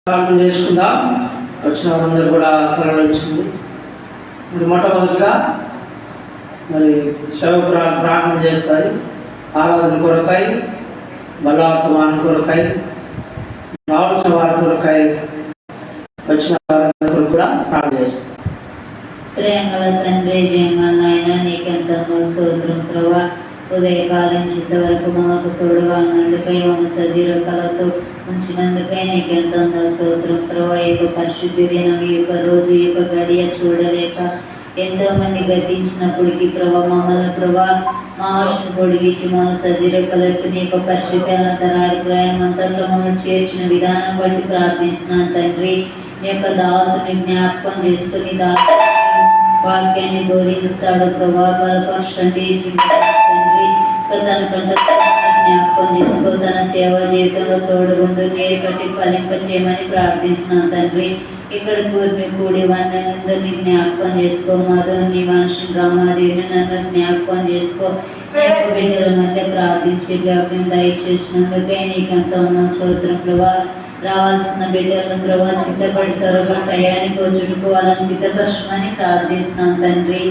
ప్రార్థన చేసుకుందాం. వచ్చిన వారందరూ కూడా తరలించింది. మరి మొట్టమొదటిగా మరి సేవకురాలు ప్రార్థన చేస్తుంది. ఆరాధన కొరకై, బలవర్తమానం కొరకై, రావాల్సిన వారి కొరకై వచ్చిన వారందరూ కూడా ప్రార్థన చేస్తారు. ప్రేమల తండ్రి, జయంగా నాయన నీకెంత స్తోత్రం ప్రభా. ఉదయకాలం ఇంతవరకు మాకు తోడుగా ఉన్నందుకై మమ్మల్ని సజీవ కళతో ఉంచినందుకై నీకెంతో స్తోత్రం ప్రభా. ఈ యొక్క పరిశుద్ధి దినం, ఈ యొక్క రోజు, ఈ యొక్క గడియ చూడలేక ఎంతో మంది గతించినప్పటికీ ప్రభా మమ్మల్ని ప్రభా మా ఆశను పొడిగించి మమ్మల్ని సజీవ కళకు నీ యొక్క పరిశుద్ధి అనంతరాలు ప్రయాణం అంతట్లో మమ్మల్ని చేర్చిన విధానం బట్టి ప్రార్థిస్తున్నాను తండ్రి. నీ యొక్క దాసుని జ్ఞాపకం చేసుకుని దాసు వాక్యాన్ని బోధిస్తాడు ప్రభా. బలపరచండి తండ్రి. తనకంటే జ్ఞాపకం చేసుకో, తన సేవ జీవితంలో తోడుగుండు నీరు కట్టి ఫలింప చేయమని ప్రార్థిస్తున్నాను తండ్రి. ఇక్కడ కూడి వారిని జ్ఞాపకం చేసుకో. మధుని మనిషి రామాదేవిని నన్ను జ్ఞాపకం చేసుకో. బిడ్డల మధ్య ప్రార్థించి వ్యాప్యం దయచేసినందుకే నీకంతా ఉన్న స్తోత్రం ప్రభా. రావాల్సిన బిడ్డలను ప్రభా సిద్ధపడి త్వరగా టయానికి వచ్చుటకు వాళ్ళని సిద్ధపరచమని ప్రార్థిస్తున్నాను తండ్రి.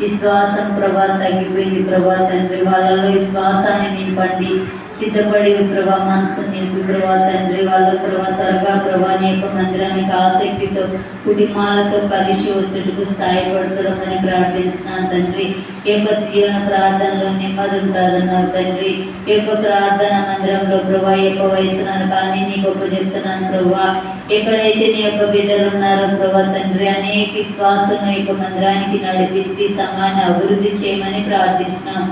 విశ్వాసం ప్రభా తగ్గిపోయింది ప్రభా తండ్రి. వాళ్ళలో విశ్వాసాన్ని నింపండి. సిద్ధపడి ప్రభా మనసు నింపి ప్రభా తండ్రి. వాళ్ళ ప్రభా త్వరగా ప్రభా నీ యొక్క మందిరానికి ఆసక్తితో కుటుంబాలతో కలిసి వచ్చుటకు స్థాయిపడుతున్నామని ప్రార్థిస్తున్నాను తండ్రి. ఈ యొక్క సీయోన ప్రార్థనలో నెమ్మది ఉంటుందన్నావు తండ్రి. ఈ యొక్క ప్రార్థన మందిరంలో ప్రభా ఈ యొక్క వయసులను కానీ నీ గొప్ప చెప్తున్నాను ప్రభా. ఎక్కడైతే నీ యొక్క బిడ్డలు ఉన్నారో ప్రభా తండ్రి, అనేక విశ్వాసం ఈ యొక్క మందిరానికి నడిపిస్తే సమాన అభివృద్ధి చేయమని ప్రార్థిస్తున్నాం.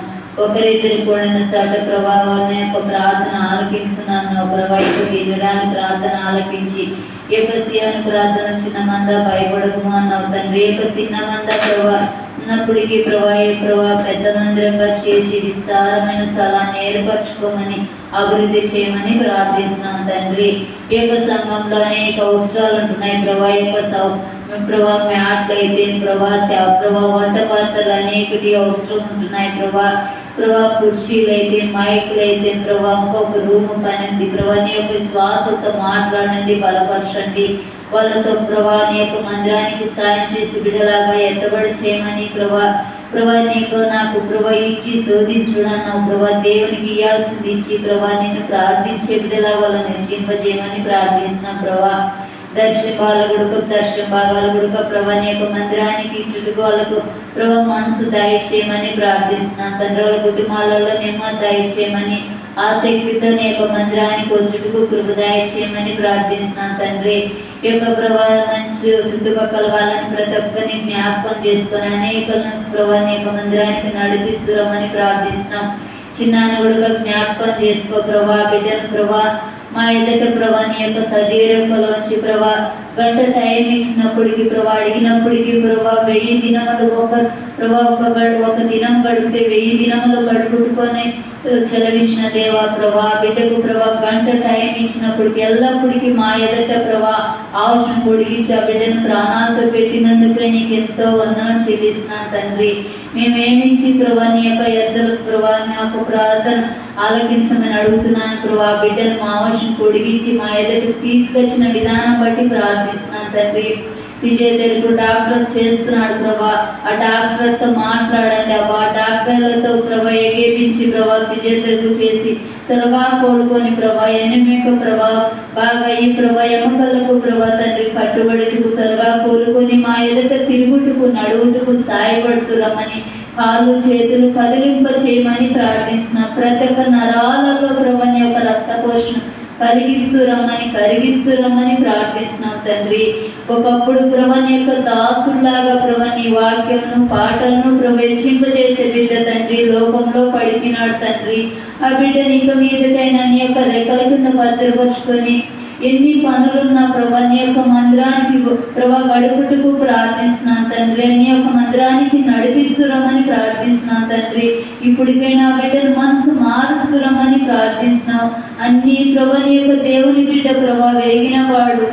ఒకరిద్దరు కూడిన చాట ప్రభావాన్ని యొక్క ప్రార్థన ఆలకించున్నాను ప్రభా. వినడానికి ప్రార్థన ఆలకించి ఈ యొక్క సీయోను ప్రార్థన చిన్న మంద భయపడకము అన్నావు తండ్రి. ఈ యొక్క చిన్న మంద ప్రభా ఉన్నప్పటికీ ప్రభా ఏ ప్రభా పెద్ద మందిరంగా చేసి విస్తారమైన స్థలాన్ని ఏర్పరచుకోమని అభివృద్ధి చేయమని ప్రార్థిస్తున్నాను తండ్రి. ఈ యొక్క సంఘంలో అనేక అవసరాలు ఉంటున్నాయి ప్రభా. ఈ యొక్క ప్రభా మ్యాట్లు అయితే ప్రభా ప్రభా వంట పాత్రలు అనేకటి అవసరం ఉంటున్నాయి ప్రభా. ప్రభా కుర్చీలు అయితే, మైకులు అయితే ప్రభా ఇంకొక రూము పనింది ప్రభా. నీ యొక్క శ్వాసతో మాట్లాడండి, బలపరచండి. వాళ్ళతో ప్రభా నీ యొక్క మందిరానికి సాయం చేసి బిడ్డలాగా ఎత్తబడి చేయమని ప్రభా. ప్రభా నీకు నాకు ప్రభా ఇచ్చి శోధించుడన్నావు ప్రభా. దేవునికి ఇవ్వాల్సింది ఇచ్చి ప్రభా నిన్ను ప్రార్థించే బిడ్డలా వాళ్ళని రచింపజేయమని ప్రార్థిస్తున్నాం ప్రభా. దర్శన భాగాల గుడక ప్రభా నీ యొక్క మందిరానికి చుట్టుకు వాళ్ళకు ప్రభా మనసు దయచేయమని ప్రార్థిస్తున్నాను తండ్రి. వాళ్ళ కుటుంబాలలో నెమ్మది దయచేయమని, ఆసక్తితో నీ యొక్క మందిరానికి వచ్చుటకు కృప దయచేయమని ప్రార్థిస్తున్నాను తండ్రి. ఈ యొక్క ప్రభా మంచి చుట్టుపక్కల వాళ్ళని ప్రతి ఒక్కరిని జ్ఞాపకం చేసుకొని అనేకలను ప్రభా నీ యొక్క మందిరానికి నడిపిస్తున్నామని ప్రార్థిస్తున్నాం. చిన్నాన్ని కూడా జ్ఞాపకం చేసుకో ప్రభా. బిడ్డను ప్రభా మా ఎదుట ప్రభా నీ యొక్క సజీరంలోంచి ప్రభా గంట టైం ఇచ్చినప్పటికీ ప్రభా అడిగినప్పటికీ ప్రభా 1000 దినములు ఒక దినం గడిపితే 1000 దినములు గడుపుకొని చెలవిచ్చిన దేవా ప్రభా. బిడ్డకు ప్రభా గంట టైం ఇచ్చినప్పటికీ ఎల్లప్పటికీ మా ఎదుట ప్రభా ఆవశ్యం పొడిగించి ఆ బిడ్డను ప్రాణాలతో పెట్టినందుకే నీకు ఎంతో వందనం చెల్లిస్తున్నాను తండ్రి. మేమేమించి ప్రభా నీ యొక్క ఎద్దరు ప్రభా నాకు ప్రార్థన ఆలకించమని అడుగుతున్నాను ప్రభా. బిడ్డను మా ఆవశ్యం పొడిగించి మా ఎదుటికి తీసుకొచ్చిన విధానం బట్టి ప్రార్థిస్తున్నాను తండ్రి. విజయ్ తెలుగు డాక్టర్ చేస్తున్నాడు ప్రభా. ఆ డాక్టర్తో మాట్లాడండి అబ్బా. డాక్టర్లతో ప్రభా ఏగేపించి ప్రభా విజయ్ తెలుగు చేసి త్వరగా కోలుకొని ప్రభా ఎనిమికు ప్రభా బాగా ఈ ప్రభా ఎముకలకు ప్రభా తండ్రి కట్టుబడుటకు త్వరగా కోలుకొని మా ఎదుట తిరుగుటకు నడువుటకు సాయపడుతురమని, కాళ్ళు చేతులు కదిలింప చేయమని ప్రార్థిస్తున్నాం. ప్రతి ఒక్క నరాలలో ప్రభా నీ యొక్క రక్త పోషణ కరిగిస్తూ రమ్మని ప్రార్థిస్తున్నాం తండ్రి. ఒకప్పుడు ప్రభా నీ యొక్క దాసులాగా ప్రభా నీ వాక్యంను పాటలను ప్రవేశింపజేసే బిడ్డ తండ్రి లోకంలో పడిపినాడు తండ్రి. ఆ బిడ్డ నీకు మీదకైనా నీ యొక్క రెక్కల కింద భద్రపరుచుకొని ఎన్ని పనులున్నా ప్రభా నీ యొక్క మందిరానికి ప్రభా గడుపుటకు ప్రార్థిస్తున్నాను తండ్రి. నీ యొక్క మందిరానికి నడిపిస్తురమని ప్రార్థిస్తున్నాను తండ్రి. ఇప్పటికైనా బిడ్డను మనసు మారుస్తురమని ప్రార్థిస్తున్నావు. అన్ని ప్రభా నీ యొక్క దేవుని బిడ్డ ప్రభా వెరిగిన వాడు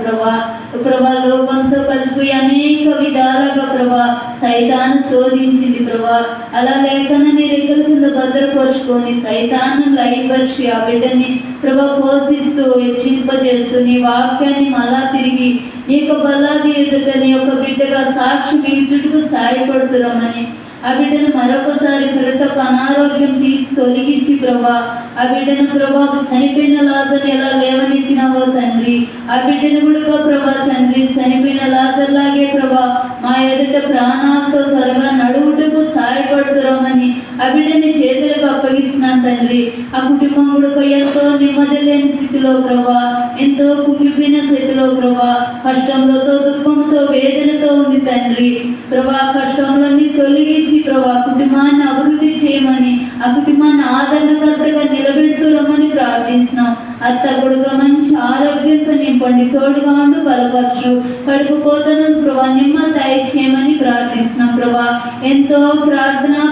ప్రభా లోకంతో కలిసిపోయి అనేక విధాలుగా ప్రభా సైతాను శోధించింది ప్రభా. అలా లేకన్నా నీ రెక్కల కింద భద్రపరుచుకొని సైతాన్ని లయపరిచి ఆ బిడ్డని ప్రభా పోషిస్తూ హెచ్చింపజేస్తూ నీ వాక్యాన్ని మళ్ళా దిగి నీ యొక్క బల్లాది ఎదుట నీ యొక్క బిడ్డగా సాక్షి మిగిచుటకు సాయపడుతురమ్మని ఆ బిడ్డను మరొకసారి కృతకు అనారోగ్యం తొలగించి ప్రభా ఆ బిడ్డను ప్రభా చనిపోయిన లాజరు ఎలా లేవనెత్తినావో తండ్రి ఆ బిడ్డను కూడా ప్రభా తండ్రి చనిపోయిన లాజర్లాగే ప్రభా మా ఎదుట ప్రాణాలతో త్వరగా నడువుటకు సహాయపడుతురమని ఆ బిడ్డని చేతులకు అప్పగిస్తున్నాను తండ్రి. ఆ కుటుంబం కూడా ఎంతో నెమ్మది లేని స్థితిలో ప్రభా, ఎంతో కుమిపోయిన స్థితిలో ప్రభా, కష్టంలో దుఃఖంతో వేదనతో ఉంది తండ్రి. ప్రభా కష్టంలోని తొలగించి ప్రభా కుటుంబాన్ని అభివృద్ధి చేయమని, ఆ కుటుంబాన్ని ఆదరణకర్తగా నిలబెడుతురమని ప్రార్థిస్తున్నాం. అత్త కొడుకు మంచి ఆరోగ్యంతో నింపండి, తోడుగా ఉండు, బలపరచు, కడుపు కోతను ప్రభా నిమ్మతాయి చేయమని ప్రార్థిస్తున్నాం. ప్రభా ఎంతో ప్రార్థనా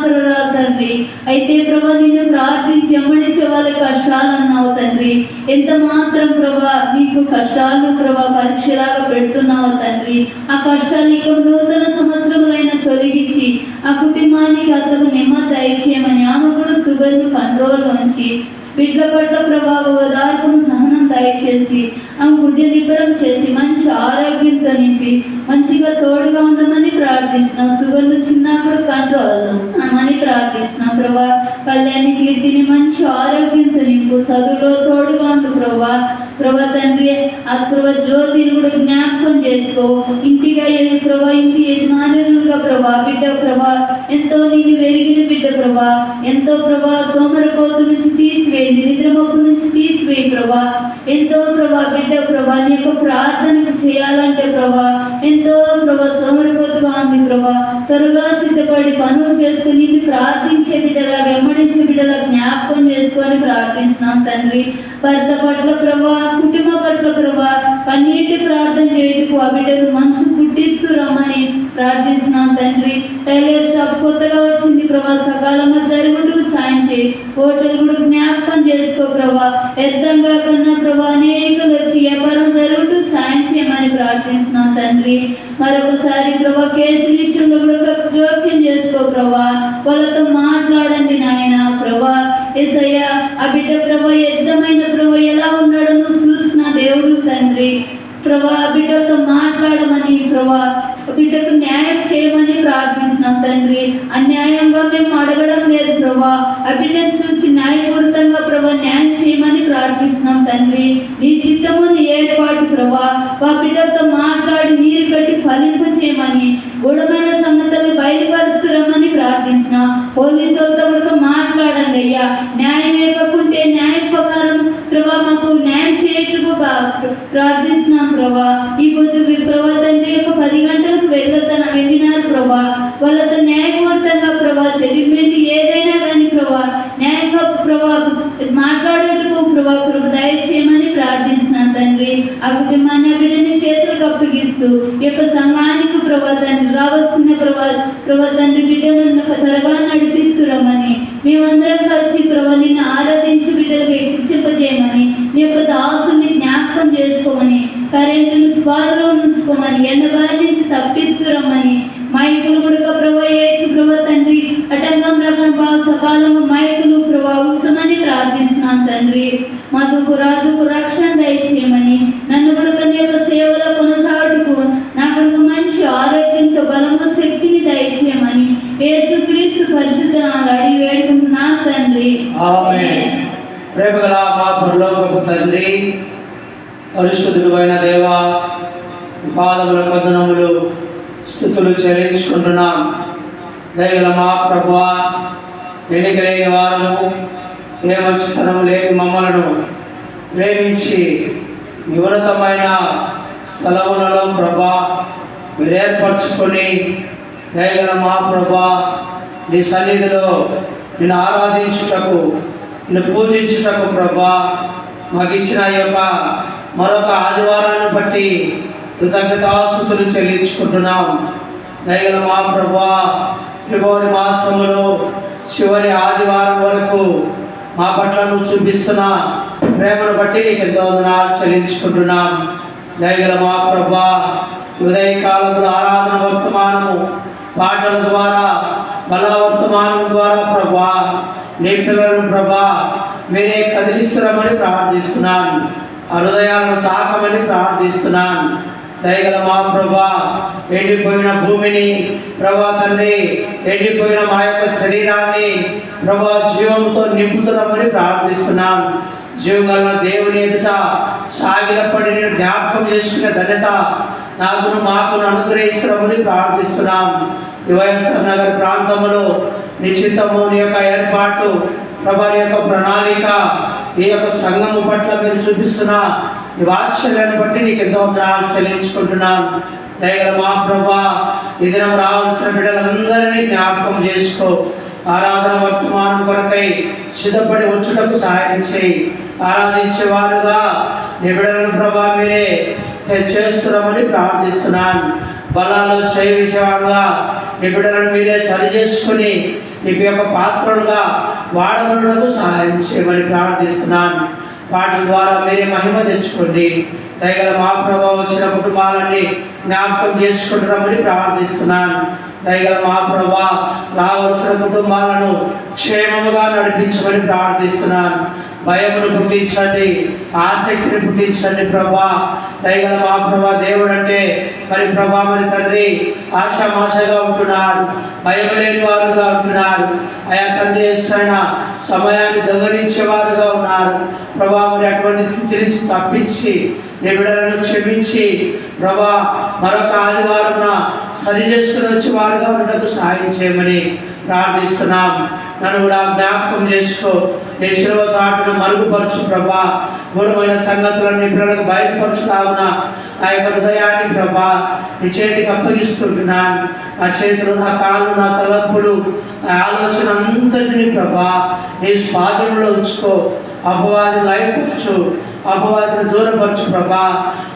తండ్రి. అయితే ప్రభా నిన్ను ప్రార్థించి ఎమ్మడించే వాళ్ళ కష్టాలు అన్నావు తండ్రి. ఎంత మాత్రం ప్రభా నీకు కష్టాలు ప్రభా పరీక్షలాగా పెడుతున్నావు తండ్రి. ఆ కష్టాలు నీకు నూతన సంవత్సరములైన తొలగించి ఆ కుటుంబానికి అతను నెమ్మది దయచేయమని, ఆమె కూడా షుగర్ను కంట్రోల్ ఉంచి బిడ్డ పట్ల ప్రభావ ఓదార్పును సహనం దయచేసి ఆమె గుడ్డ నిబ్బరం చేసి మంచి ఆరోగ్యంతో నింపి మంచిగా తోడుగా ఉండమని ప్రార్థిస్తున్నాం. షుగర్ను చిన్నప్పుడు కంట్రోల్ అని ప్రార్థిస్తున్నాం. ప్రభా కళ్యాణి కీర్తిని మంచి ఆరోగ్యంతో నింపు, చదువులో తోడుగా ఉండు ప్రభా. ప్రభా తండ్రి ఆ ప్రభా జ్యోతిని కూడా జ్ఞాపకం చేసుకో, ఇంటిగా ప్రభా ఇంటి యజమానులుగా ప్రభా బిడ్డ ప్రభా ఎంతో నీకు వెలిగిన బిడ్డ ప్రభా, ఎంతో ప్రభా సోమరపోతు నుంచి తీసివేయింది, నిద్రమొప్పు నుంచి తీసివేయి ప్రభా. ఎంతో ప్రభా బిడ్డ ప్రభా నీ యొక్క ప్రార్థనకు చేయాలంటే ప్రభా ఎంతో ప్రభా సోమరపోతుగా ఉంది ప్రభా. త్వరగా సిద్ధపడి పనులు చేసుకుని నిన్ను ప్రార్థించే బిడ్డలా వెంబడించే బిడ్డలా జ్ఞాపకం చేసుకొని ప్రార్థిస్తున్నాం తండ్రి. భర్త పట్ల ప్రభా, కుటుంబ పట్ల ప్రభా కన్నీటి ప్రార్థన చేయటకు ఆ బిడ్డకు మనసు పుట్టిస్తూ రమ్మని ప్రార్థిస్తున్నాం తండ్రి. టైలర్ షాప్ కొత్తగా వచ్చింది ప్రభా, సకాలంగా జరుగుటకు సాయం చేయి. హోటల్ కూడా జ్ఞాపకం చేసుకో ప్రభా, వ్యర్థంగా కన్నా ప్రభా అనేకలు వచ్చి వ్యాపారం జరుగుతూ సాయం చేయమని ప్రార్థిస్తున్నాం తండ్రి. మరొకసారి ప్రభా కేసు విషయంలో కూడా జోక్యం చేసుకో ప్రభా, వాళ్ళతో మాట్లాడండి నాయన ప్రభా. యేసయ్య ఆ బిడ్డ ప్రభా యుద్ధమైన ప్రభా ఎలా ఉన్నాడో నువ్వు చూసిన దేవుడు తండ్రి. ప్రభా బిడ్డతో మాట్లాడమని ప్రభా, బిడ్డకు న్యాయం చేయమని ప్రార్థిస్తున్నాం తండ్రి. అన్యాయంగా మేము అడగడం లేదు ప్రభా, ఆ బిడ్డను చూసి న్యాయపూరితంగా ప్రభా న్యాయం చేయమని ప్రార్థిస్తున్నాం తండ్రి. నీ చిత్తము నీ ఏర్పాటు ప్రభా, ఆ బిడ్డతో మాట్లాడి నీరు కట్టి ఫలింప చేయమని, గూఢమైన సంగతులు బయలుపరుస్తురమ్మని ప్రార్థిస్తున్నాం. పోలీసులతో కూడా మాట్లాడండి అయ్యా, న్యాయం లేకపోతే న్యాయం ప్రకారం ప్రభా మాకు న్యాయం చేయటకు ప్రార్థిస్తున్నాం ప్రభా. ఈ పొద్దు ప్రభా తండ్రి యొక్క 10 గంటలకు వెళ్ళినారు ప్రభా, వాళ్ళతో న్యాయపూర్తంగా ప్రభా సెటిల్మెంట్ ఏదైనా కానీ ప్రభా న్యాయంగా ప్రభా మాట్లాడేటకు ప్రభా దయచేయమని ప్రార్థిస్తున్నాం తండ్రి. ఆ కుటుంబాన్ని బిడ్డని చేతులకు అప్పగిస్తూ ఈ యొక్క సంఘానికి ప్రభా తండ్రి రావాల్సిన ప్రభా తండ్రి బిడ్డలను త్వరగా నడిపిస్తురమని, మేమందరం కలిసి ప్రభా నిన్ను ఆరాధించి బిడ్డలకు ఎక్కించజేయమని, నీ యొక్క దాసుని జ్ఞాపకం చేసుకోమని, కరెంటును స్వాధలో ఉంచుకోమని, ఎండగారి నుంచి తప్పిస్తురమ్మని, మైకులు కూడా ప్రభా ఏకు ప్రభా తండ్రి అటంగం రకం బాగా సకాలంలో మైకులు ప్రభా ఉంచమని ప్రార్థిస్తున్నాం తండ్రి. మాకు రాజుకు రక్షణ దయచేయమని, నన్ను కూడా నీ యొక్క సేవలో కొనసాగుటకు నాకు మంచి ఆరోగ్యంతో బలము శక్తిని దయచేయమని యేసుక్రీస్తు పరిశుద్ధ నామములో అడిగి వేడుకుంటున్నాం తండ్రి. ఆమేన్. ప్రేమగల మా పరలోకపు తండ్రి, పరిశుద్ధుడు అయిన దేవా, పాదముల వందనములు స్తుతులు చెల్లించుకుంటున్నాం. దయగల మా ప్రభువా, ఎన్నికలేని వారము, ప్రేమస్తనం లేని మమ్మలను ప్రేమించి ఉన్నతమైన స్థలములలో ప్రభా మీరు ఏర్పరచుకొని, దయగల మా ప్రభా నీ సన్నిధిలో నిన్ను ఆరాధించుటకు, నిన్ను పూజించుటకు ప్రభా మాకు ఇచ్చిన ఈ యొక్క మరొక ఆదివారాన్ని బట్టి కృతజ్ఞతాస్తుతులు చెల్లించుకుంటున్నాం. దయగల మా ప్రభువా, ఫిబ్రవరి మాసములో చివరి ఆదివారం వరకు మా పట్ల నువ్వు చూపిస్తున్న ప్రేమను బట్టి నీకు ఎంతో వందనాలు చెల్లించుకుంటున్నాం. దయగల మా ప్రభువా, ఉదయకాలంలో ఆరాధన వర్తమానము పాటల ద్వారా, బల వర్తమానం ద్వారా ప్రభువా నీ పిల్లలను ప్రభా మీరే కదిలిస్తున్నామని ప్రార్థిస్తున్నాను. హృదయాలను తాకమని ప్రార్థిస్తున్నాను. దయగల మా ప్రభా, ఎండిపోయిన భూమిని ప్రభా తండ్రి, ఎండిపోయిన మా యొక్క శరీరాన్ని ప్రభా జీవంతో నింపుతున్నామని ప్రార్థిస్తున్నాం. జీవగల దేవుని ఎదుట సాగిలపడి నేను జ్ఞాపకం చేసుకునే ధన్యత నాకును మాకును అనుగ్రహిస్తున్నామని ప్రార్థిస్తున్నాం. ఈ వైఎస్ఆర్ నగర్ ప్రాంతంలో నిశ్చితము నీ యొక్క ఏర్పాటు ప్రభా యొక్క ప్రణాళిక ఈ యొక్క సంఘము పట్ల మీరు చూపిస్తున్న ఈ వాత్సల్యాన్ని బట్టి నీకు ఎంతో వందనాలు చెల్లించుకుంటున్నాను. దయగల మా ప్రభా, ఈ దినం రావాల్సిన బిడ్డలందరినీ జ్ఞాపకం చేసుకో. ఆరాధన వర్తమానం కొరకై సిద్ధపడి వచ్చుటకు సహాయం చేయి. ఆరాధించేవారుగా నీ బిడ్డలను ప్రభా మీరే చేస్తున్నామని ప్రార్థిస్తున్నాను. బలాలు చేయించేవారుగా నీ బిడ్డలను మీరే సరి చేసుకుని నీ యొక్క పాత్రలుగా వాడబడుటకు సహాయం చేయమని ప్రార్థిస్తున్నాను. వాటి ద్వారా మీరే మహిమ తెచ్చుకోండి. దయగల మా ప్రభావం వచ్చిన కుటుంబాలన్నీ జ్ఞాపకం చేసుకుంటున్నామని ప్రార్థిస్తున్నాను. దయగల మా ప్రభా, రావాల్సిన కుటుంబాలను క్షేమముగా నడిపించమని ప్రార్థిస్తున్నాను. భయమును పుట్టించండి, ఆసక్తిని పుట్టించండి ప్రభా. దయగల మా ప్రభా, దేవుడు అంటే మరి ప్రభా మరి తండ్రి ఆశామాషగా ఉంటున్నారు, భయం లేని వారుగా ఉంటున్నారు. ఆయా తండ్రి చేస్తున్న సమయాన్ని దొంగలించేవారుగా ఉన్నారు ప్రభా. మరి అటువంటి స్థితి నుంచి తప్పించి నిబిడలను క్షమించి ప్రభా మరొక ఆదివారం సరి చేసుకుని వచ్చి వారుగా ఉండటకు సహాయం చేయమని ప్రార్థిస్తున్నాం. నన్ను కూడా జ్ఞాపకం చేసుకో. నీ శిలువ సాటును మరుగుపరచు ప్రభా. గూఢమైన సంగతులను నిపుణులకు బయలుపరచులాగున ఆ యొక్క హృదయాన్ని ప్రభా నీ చేతికి అప్పగిస్తుంటున్నాను. నా చేతులు, నా కాళ్ళు, నా తలపులు, నా ఆలోచన అంతటినీ ప్రభా నీ స్వాధీనంలో ఉంచుకో. అపవాది లయపరచు, అపవాదిని దూరపరచు ప్రభా.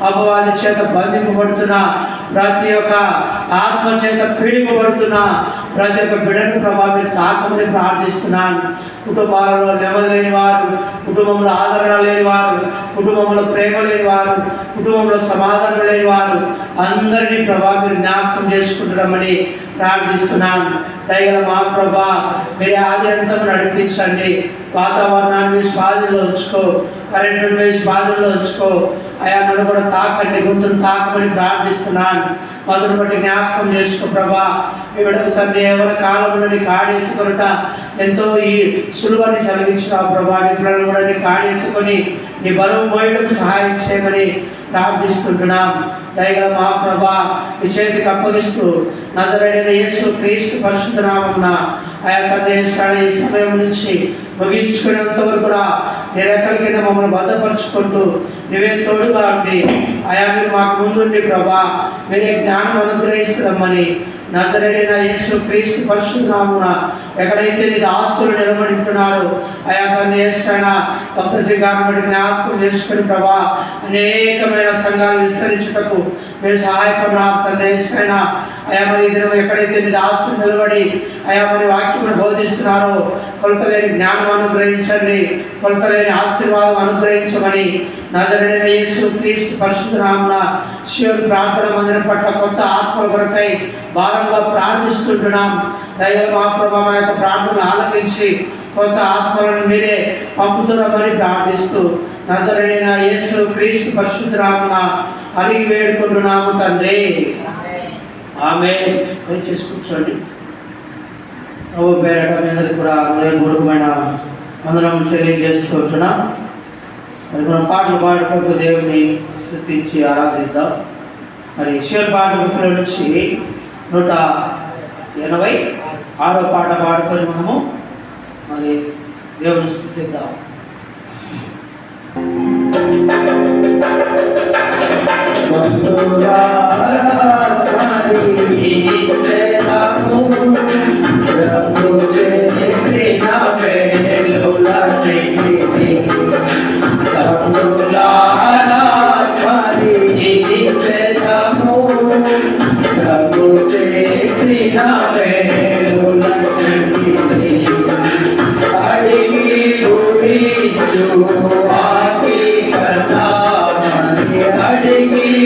అపవాది చేత బంధింపబడుతున్న ప్రతి ఒక్క ఆత్మ చేత పీడింపబడుతున్న ప్రతి ఒక్క బిడ్డను ప్రభా మీరు తాకమని ప్రార్థిస్తున్నాను. కుటుంబాలలో నెమ్మది లేని వారు, కుటుంబంలో ఆదరణ లేని వారు, కుటుంబంలో ప్రేమ లేని వారు, కుటుంబంలో సమాధానం లేని వారు అందరినీ ప్రభా మీరు జ్ఞాపకం చేసుకుంటున్నామని ప్రార్థిస్తున్నాను. దయగల మా ప్రభా మీరు ఆద్యంతం నడిపించండి. వాతావరణాన్ని స్వాధీనంలో ఉంచుకో, కరెంటు స్వాధీనంలో ఉంచుకో. అయా నన్ను కూడా తాకండి, గుర్తును తాకమని ప్రార్థిస్తున్నాను. మొదలు బట్టి జ్ఞాపకం చేసుకో ప్రభా. ఇవిడకు తండ్రి ఎవరి కాలంలో నీ కాడి ఎత్తుకొనట ఎంతో ఈ సులువని సెలవించినావు ప్రభా. నీ పిల్లలు కూడా నీ కాడి ఎత్తుకొని నీ బరువు మోయటకు సహాయం చేయమని ప్రార్థిస్తుంటున్నాం. దయగల మా ప్రభా ఈ చేతికి అప్పగిస్తూ నజరేయుడైన యేసు క్రీస్తు పరిశుద్ధ నామమున ఆయా తండ్రి ఈ సమయం నుంచి ముగించుకునేంత వరకు కూడా నీ రెక్కల కింద మమ్మల్ని భద్రపరుచుకుంటూ నువ్వే తోడుగా ఉండి ఆయా మీరు మాకు ముందుండి ప్రభా మీరే జ్ఞానం అనుగ్రహిస్తున్నామని నజరేయుడైన యేసు క్రీస్తు పరిశుద్ధ నామమున ఎక్కడైతే నీ ఆస్తులు నిలబడింటున్నారో ఆయా తండ్రి యేసైనా భక్త శ్రీకారం బట్టి జ్ఞాపకం చేసుకుని ప్రభా అనేకమైన సంఘాలు విస్తరించుటకు మీరు సహాయపడినారు తండ్రి యేసైనా. ఆయా మరి దినం ఎక్కడైతే నీ ఆస్తులు నిలబడి ఆయా మరి వాక్యమును బోధిస్తున్నారో కొలతలేని జ్ఞానం అనుగ్రహించండి, కొలతలేని ఆశీర్వాదం అనుగ్రహించమని నజరేయుడైన యేసు క్రీస్తు పరిశుద్ధ నామమున శివుని ప్రార్థన మందిరం పట్ల కొత్త ఆత్మల కొరకై భారంగా ప్రార్థిస్తుంటున్నాం. దయగల మా ప్రభా మా యొక్క ప్రార్థనలు ఆలకించి కొత్త ఆత్మలను మీరే పంపుతున్నామని ప్రార్థిస్తూ నజరేయుడైన యేసు క్రీస్తు పరిశుద్ధ నామమున అడిగి వేడుకుంటున్నాము తండ్రి. ఆమేన్. దయచేసి కూర్చోండి. ప్రభు పేరట మీ అందరికీ కూడా హృదయపూర్వకమైన వందనములు తెలియజేస్తున్నాం. మరి మనం పాటలు పాడుకుంటూ దేవుని స్తుతించి ఆరాధిద్దాం. మరి ఈశ్వర్ పాట బుక్లో నుంచి 186వ పాట పాడుకొని మనము మరి దేవుని స్తుతిద్దాం. అడిగి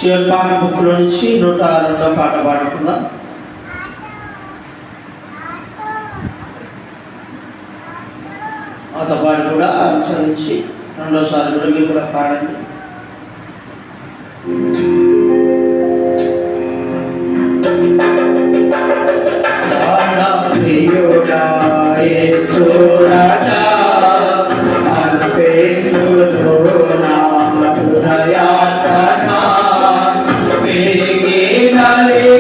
శివపాఠ బుక్లో నుంచి 102వ పాట పాడుకుందాం. మాతో పాటు కూడా అనుసరించి రెండోసారి కూడా మీరు కూడా పాడండి. Hallelujah.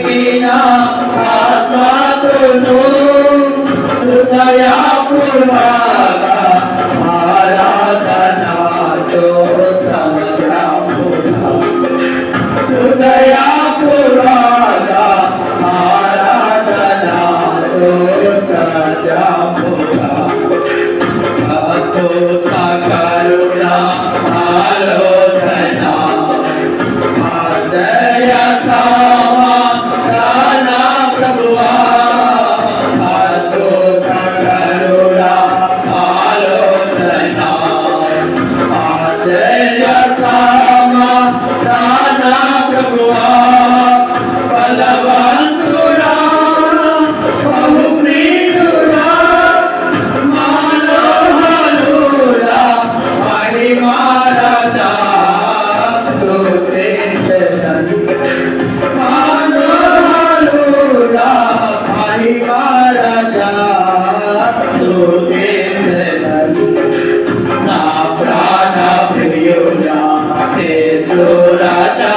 రాజా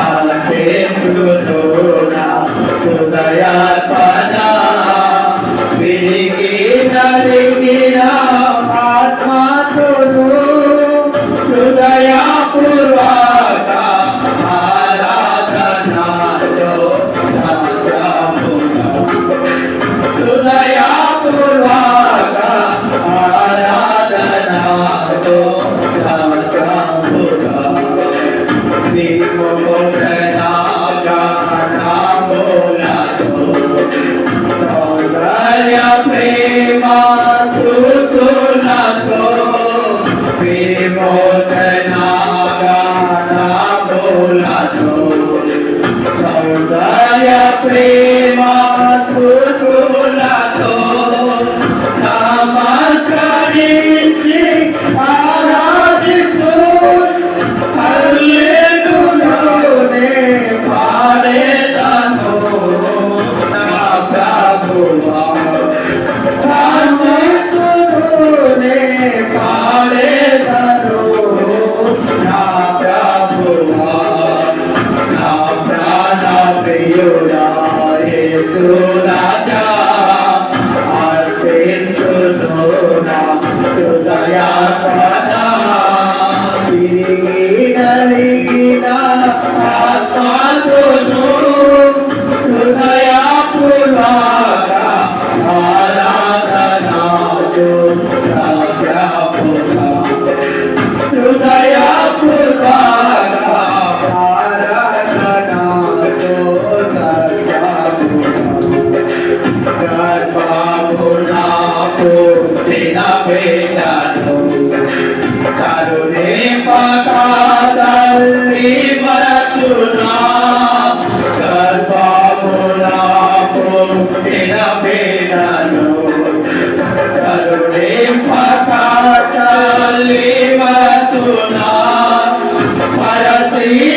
ఆలకించునా హృదయార్పణ విరిగి నలిగిన ఆత్మతోను హృదయపూర్వక ఆరాధనలో సత్యముగా హృదయపూర్వక ఆరాధనలో సత్యముగా విమోచనగా నామములతో సౌందర్య ప్రేమ స్తుతులతో విమోచనగా నామములతో సౌందర్య ప్రేమ స్తుతులతో నమస్కరించి ఆరాధిస్తూ హల్లెలూయానే పాడేదను నా ప్రభువా హల్లెలూయానే పాడేదను నా ప్రభువా నా ప్రాణ ప్రియుడా యేసు రాజా అర్పించును నా హృదయార్పణ విరిగి నలిగిన ఆత్మతోను హృదయపూర్వక ఆరాధనతో సత్యముగా హృదయపూర్వక ఆరాధనతో సత్యముగా గర్భమునా పుట్టిన బిడ్డను కరుణే పకాదల్లి మరచునా గర్భమునా పుట్టిన బిడ్డను కరుణే పకాదల్లి మరచునా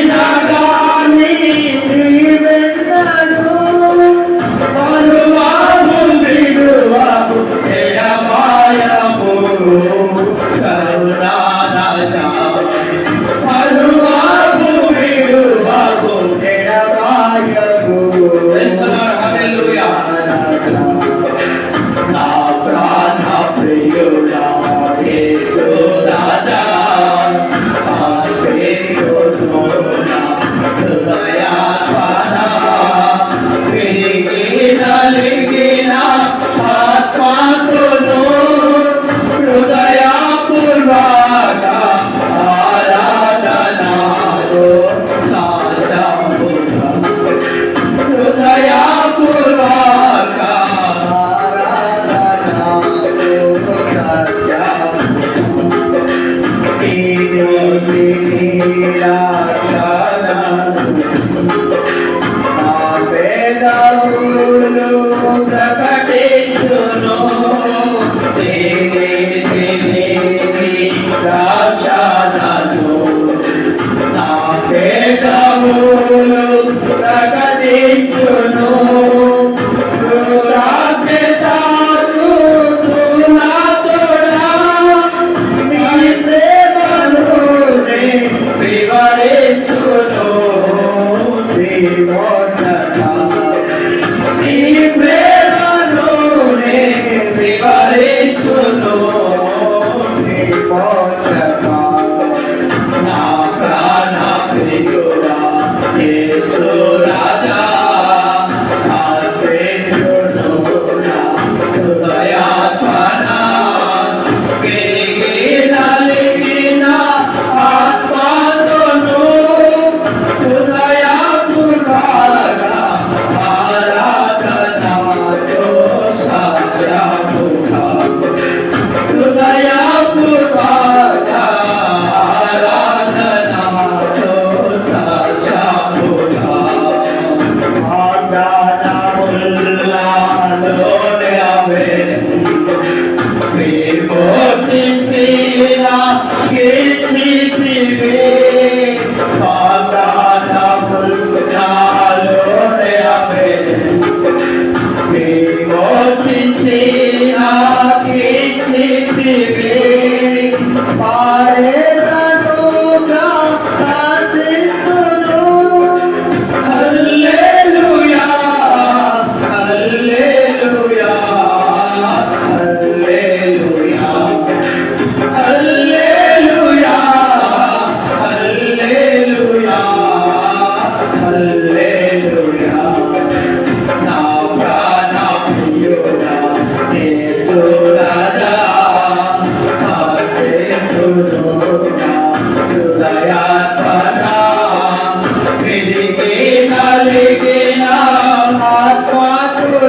పరతినగాని నీవెన్నడు మరువాము విడువము ఎడబాయము కరుణారాజా మరువాము విడువము ఎడబాయము హల్లెలూయా నా ప్రాణ ప్రియుడా యేసు రాజా ఆలకించును నా హృదయార్పణ విరిగి నలిగిన ఆత్మతోను హృదయపూర్వక ఆరాధనలో సత్యముగా హృదయపూర్వక ఆరాధనలో వేదములు ప్రకటించును రాక్షణను నా వేదములు ప్రకటించును హృదయార్పణ విధికి కలిగిన ఆత్మకులు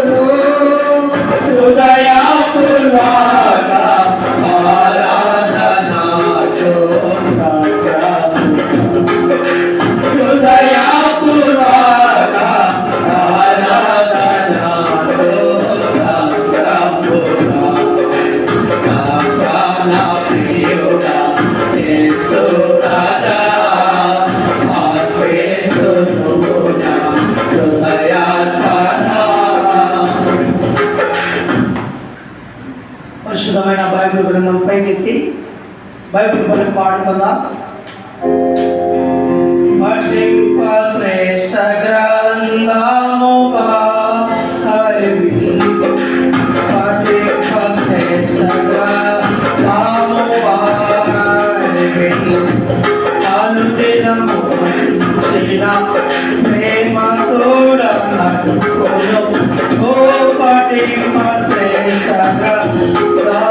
హృదయాపూర్వక ఆరాధనతో హృదయాపూర్వక ఆరాధనతో ప్రాణ ప్రియుడా యేసు రాజా పరిశుద్ధమైన బైబిల్ గ్రంథం పైకెత్తి బైబిల్ పని పాడుకుందాం. శ్రేష్ఠ గ్రంథముగా శ్రేష్ఠ గ్రంథముగా అనుదినము ప్రేమ తోడనట్టుకొను ఓ పఠింప శ్రేష్ఠ గ్రంథముగా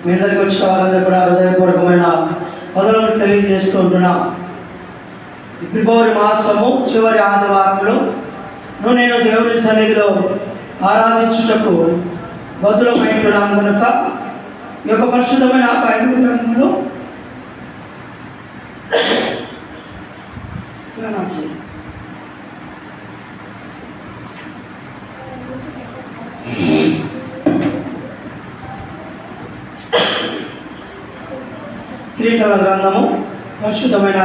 మీ అందరికి వచ్చిన వారందరూ కూడా హృదయపూర్వకమైన మొదలు తెలియజేస్తుంటున్నాం. ఫిబ్రవరి మాసము చివరి ఆదివారంలో నేను దేవుని సన్నిధిలో ఆరాధించుటకు బదులమైంటున్నాను కనుక ఈ యొక్క పరిశుద్ధమైన బైబిల్ గ్రంథంలో కీర్తనల గ్రంథము పరిశుద్ధమైన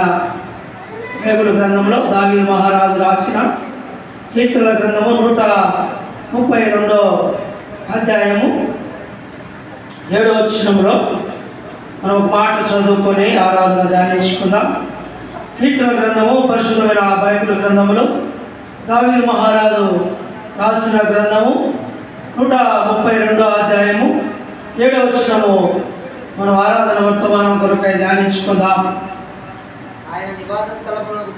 బైబిల్ గ్రంథంలో దావీదు మహారాజు రాసిన కీర్తనల గ్రంథము 132 అధ్యాయము 7వ వచనంలో మనం పాట చదువుకొని ఆరాధన ధ్యానించుకుందాం. కీర్తనల గ్రంథము పరిశుద్ధమైన బైబిల్ గ్రంథములో దావీదు మహారాజు రాసిన గ్రంథము 132వ అధ్యాయము 7వ వచనము మనం ఆరాధన వర్తమానం కొరకై ధ్యానించుకుందాం. ఆయన నివాస స్థలమునకు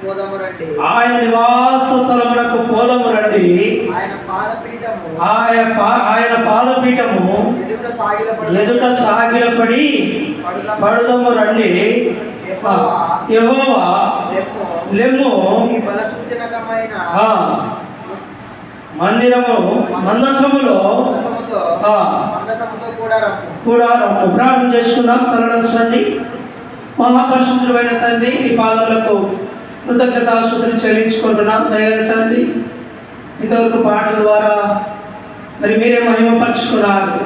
పోదము రండి. ఆయన పాదపీఠము ఎదుట సాగిలపడి పడుదము రండి. యెహోవా లెమ్ము మందిరము మందసములో కూడా ప్రార్థన చేసుకుందాం. తలడండి. మహాపరిశుద్ధుడైన తండ్రి, ఈ పాదములకు కృతజ్ఞతాస్తుతులు చెల్లించుకుంటున్నాం. దయగల తండ్రి, ఇంతవరకు పాటల ద్వారా మరి మీరే మహిమపరుచుకున్నారు.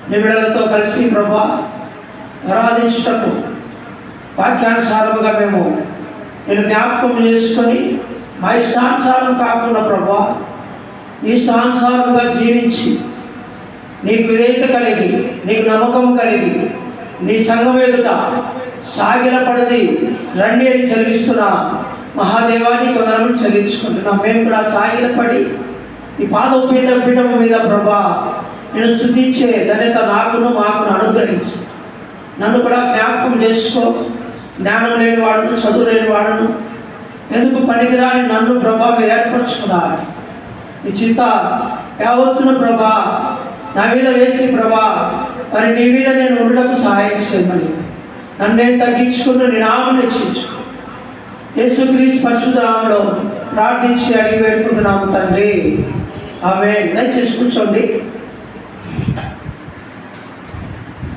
నిబిడలతో కలిసి ప్రభా ఆరాధించుటకు వాక్యానుసారముగా మేము నేను జ్ఞాపకం చేసుకొని మా ఇష్టానుసారం కాకుండా ప్రభా నీ ఇష్టానుసారముగా జీవించి నీకు విధేయత కలిగి నీకు నమ్మకం కలిగి నీ సంఘం ఎదుట సాగిలపడిది రండి అని చెల్లిస్తున్నా. మహాదేవానికి వందనములు చెల్లించుకుంటున్నాం. మేము కూడా సాగిలపడి ఈ పీఠం మీద ప్రభా నేను స్తుతించే ధన్యత నాకును మాకును అనుగ్రహించి నన్ను కూడా జ్ఞాపకం చేసుకో. జ్ఞానం లేని వాడును, చదువు లేని వాడును, ఎందుకు పనికిరాని నన్ను ప్రభా మీరు ఏర్పరచుకున్నారు. ఈ చింత యావత్తును ప్రభా నా మీద వేసి ప్రభా మరి నీ మీద నేను ఉండటకు సహాయం చేయమని నన్ను నేను తగ్గించుకుని నీ నామమును హెచ్చించు. యేసుక్రీస్తు పరిశుద్ధ నామములో ప్రార్థించి అడిగి వేడుకుంటున్నాము తండ్రి, ఆమేన్. దయచేసి కూర్చోండి.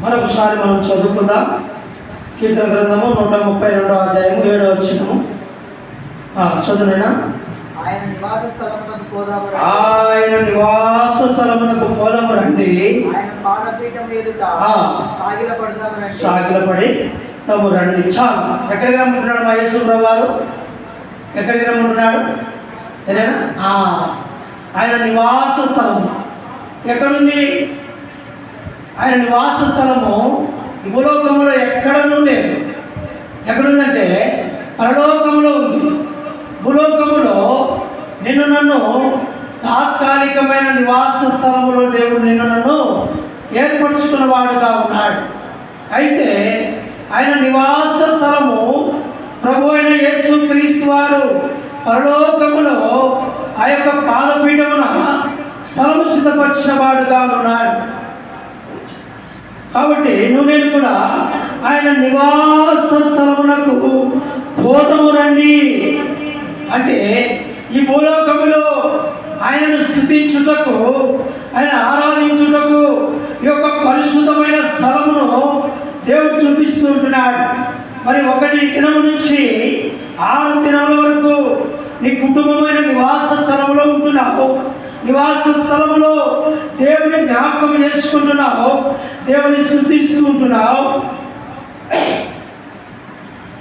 మరొకసారి మనం చదువుకుందాం. కీర్తన గ్రంథము 132వ అధ్యాయము 7వ వచనము. చదువునైనా. ఆయన నివాస స్థలమునకు పోదాము రండి. ఆయన పాదపీఠము ఎదుట సాగిలపడి తము రండి. చాలు. ఎక్కడికి రమ్మంటున్నాడు మా యేసు ప్రభువారు? ఎక్కడికి రమ్మంటున్నాడు? సరేనా? ఆయన నివాస స్థలము ఎక్కడుంది? ఆయన నివాస స్థలము ఈ భూలోకంలో ఎక్కడనూ లేదు. ఎక్కడుందంటే పరలోకంలో ఉంది. భూలోకములో నిన్ను నన్ను తాత్కాలికమైన నివాస స్థలములో దేవుడు నిన్ను నన్ను ఏర్పరచుకున్న వాడుగా ఉన్నాడు. అయితే ఆయన నివాస స్థలము ప్రభు అయిన యేసుక్రీస్తు వారు పరలోకములో ఆ యొక్క పాదపీఠమున స్థలము సిద్ధపరిచిన వాడుగా ఉన్నాడు. కాబట్టి నేను కూడా ఆయన నివాస స్థలమునకు పోదము రండి అంటే ఈ భూలోకములో ఆయనను స్తుతించుటకు, ఆయన ఆరాధించుటకు ఈ యొక్క పరిశుద్ధమైన స్థలమును దేవుడు చూపిస్తూ ఉంటున్నాడు. మరి 1 దినము నుంచి 6 దినముల వరకు నీ కుటుంబమైన నివాస స్థలంలో ఉంటున్నావు. నివాస స్థలంలో దేవుని జ్ఞాపకం చేసుకుంటున్నావు, దేవుని స్తుతిస్తూ ఉంటున్నావు.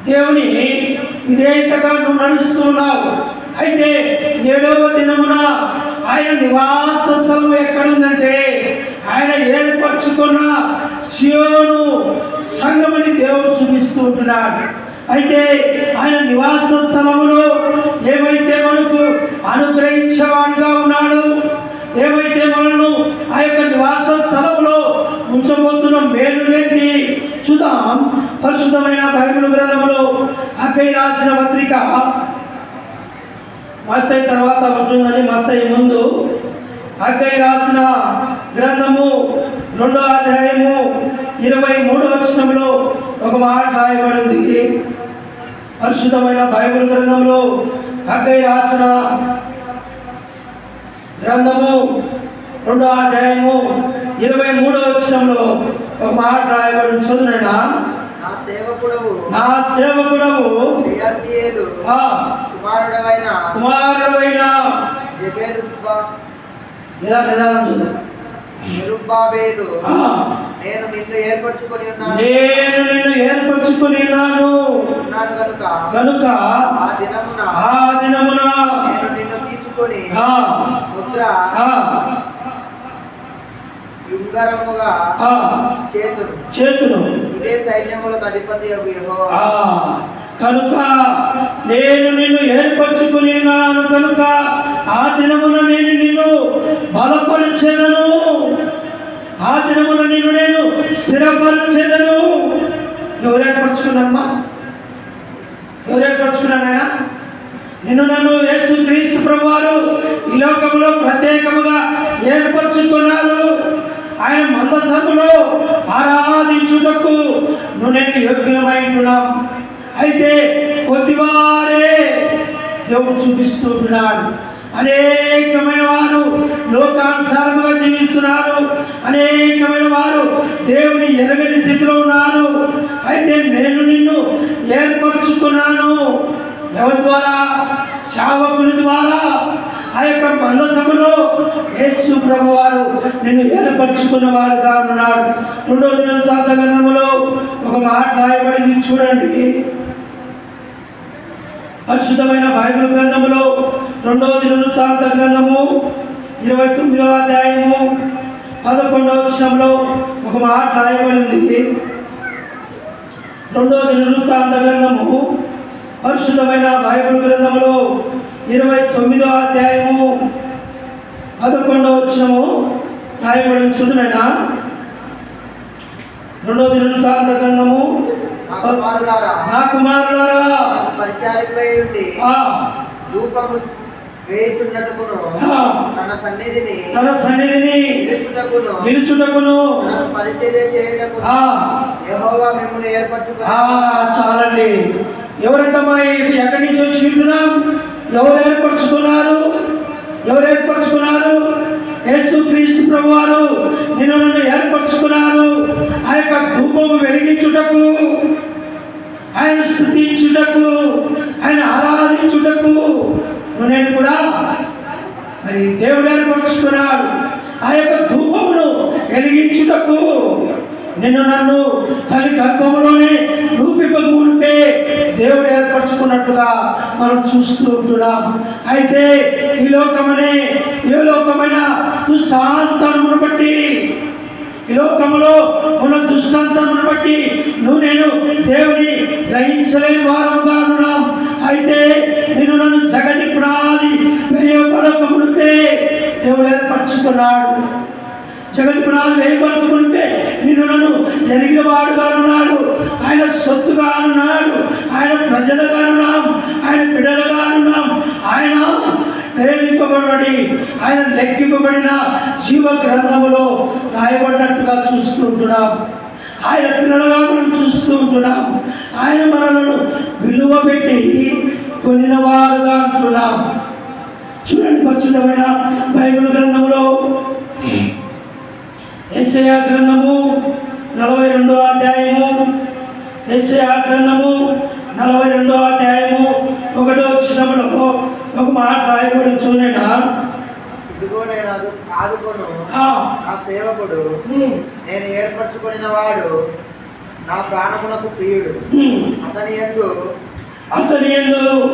దేవుని విధేయతగా నువ్వు నడుస్తున్నావు. అయితే 7వ దినమున ఆయన నివాస స్థలం ఎక్కడుందంటే ఆయన ఏర్పరచుకున్న సియోను సంఘముని దేవుడు చూపిస్తూ ఉంటున్నాడు. అయితే ఆయన నివాస స్థలములో ఏమైతే మనకు అనుగ్రహించేవాడుగా ఉన్నాడు, ఏమైతే మనను ఆ యొక్క నివాస స్థలంలో ఉంచబోతున్న మేలులేంటి చూద్దాం. పరిశుద్ధమైన బైబిల్ గ్రంథంలో హగ్గయి రాసిన పత్రిక మత్తయి తర్వాత ఉంటుందని మత్తయి ముందు హగ్గయి రాసిన గ్రంథము 2వ అధ్యాయము 23వ వచనంలో ఒక మాట రాయబడింది. పరిశుద్ధమైన బైబిల్ గ్రంథంలో హగ్గయి రాసిన గ్రంథము 2వ అధ్యాయము 23వ వచనంలో ఒక మాట రాయబడింది. చదువునైనా నా సేవకుడవు కుమారుడవైన నిదానం చూద్దాం. నేను నిన్ను ఏర్పరచుకొని ఉన్నాను కనుక ఆ దినమున నేను నిన్ను తీసుకొని ముద్ర యుంగరముగా చేతును ఇదే సైన్యములకు అధిపతి యెహోవా. కనుక నేను నిన్ను ఏర్పరచుకుని ఉన్నాను కనుక ఆ దినమున నేను నిన్ను బలపరిచెదను, ఆ దినమున నిన్ను నేను స్థిరపరిచెదను. ఎవరు ఏర్పరచుకున్నారమ్మా? ఎవరు ఏర్పరచుకున్నారా? నిన్ను నన్ను యేసు క్రీస్తు ప్రభువారు ఈ లోకంలో ప్రత్యేకముగా ఏర్పరచుకున్నారు. ఆయన మందసములో ఆరాధించుటకు నువ్వు నేను యోగ్యమైంటున్నాం. అయితే కొద్దివారే దేవుడు చూపిస్తూ ఉంటున్నాడు. అనేకమైన వారు లోకానుసారముగా జీవిస్తున్నారు, అనేకమైన వారు దేవుని ఎరగని స్థితిలో ఉన్నారు. అయితే నేను నిన్ను ఏర్పరచుకున్నాను. ఎవరి ద్వారా? సేవకుని ద్వారా. ఆ యొక్క మందసములో యేసు ప్రభువారు నిన్ను ఏర్పరచుకున్న వారుగా ఉన్నాడు. 2వ దినవృత్తాంత గ్రంథములో ఒక మాట రాయబడింది చూడండి. పరిశుద్ధమైన బైబిల్ గ్రంథములో 2వ దినవృత్తాంత గ్రంథము 29వ అధ్యాయము 11వ వచనంలో ఒక మాట రాయబడింది. 2వ దినవృత్తాంత గ్రంథము పరిశుద్ధమైన బైబిల్ గ్రంథములో 29వ అధ్యాయము 11వ వచనము రాయబడింది. చూడనైనా 2వ దినవృత్తాంత గ్రంథము నా కుమారులారా పరిచారికై ఉండి ధూపము వేయుచున్నట్టుకును తన సన్నిధిని నిలుచుటకును పరిచర్య చేయుటకును యెహోవా మిమ్మల్ని ఏర్పరచుకున్నాడు. చాలండి. ఎవరంటమ్మా? ఎక్కడి నుంచి వచ్చి ఉంటున్నాం? ఎవరు ఏర్పరచుకున్నారు? ఎవరు ఏర్పరచుకున్నారు? యేసు క్రీస్తు ప్రభువారు నిన్ను నన్ను ఏర్పరచుకున్నారు. ఆ యొక్క ధూపము వెలిగించుటకు, ఆయన స్తుతించుటకు, ఆయన ఆరాధించుటకు నేను కూడా మరి దేవుడు ఏర్పరచుకున్నాడు. ఆ యొక్క ధూపమును వెలిగించుటకు నిన్ను నన్ను తల్లి గర్భంలోనే రూపింపకముందే దేవుడు ఏర్పరచుకున్నట్టుగా మనం చూస్తూ ఉంటున్నాం. అయితే ఈ లోకమనే ఏ లోకమైన దుష్టాంతమును బట్టి, ఈ లోకములో ఉన్న దుష్టాంతమును బట్టి నువ్వు నేను దేవుని గ్రహించలేని వారముగా ఉన్నాం. అయితే నేను నన్ను జగతి పునాది వేయబడకముందే దేవుడు ఏర్పరచుకున్నాడు. జగతి పునాది వేయబడకముందే నిన్ను నన్ను ఎరిగిన వాడుగా ఉన్నాడు. ఆయన సొత్తుగా ఉన్నాడు. ఆయన ప్రజలుగా ఉన్నాం, ఆయన బిడ్డలుగా ఉన్నాం. ఆయన ప్రేమింపబడి ఆయన లెక్కింపబడిన జీవ గ్రంథములో రాయబడినట్టుగా చూస్తూ ఉంటున్నాం. ఆయన పిల్లలుగా మనం చూస్తూ ఉంటున్నాం. ఆయన మనలను విలువ పెట్టి కొనిన వారుగా అంటున్నాం. చూడండి, పరిశుద్ధమైన బైబిల్ గ్రంథంలో యెషయా గ్రంథము 42వ అధ్యాయము, యెషయా గ్రంథము 42వ అధ్యాయము 1వ వచనంలో ఒక మాట రాయబడి చూడండి. ఇదిగో నేను ఆదుకొను నా సేవకుడు, నేను ఏర్పరచుకొనిన వాడు, నా ప్రాణమునకు ప్రియుడు, అతని యందు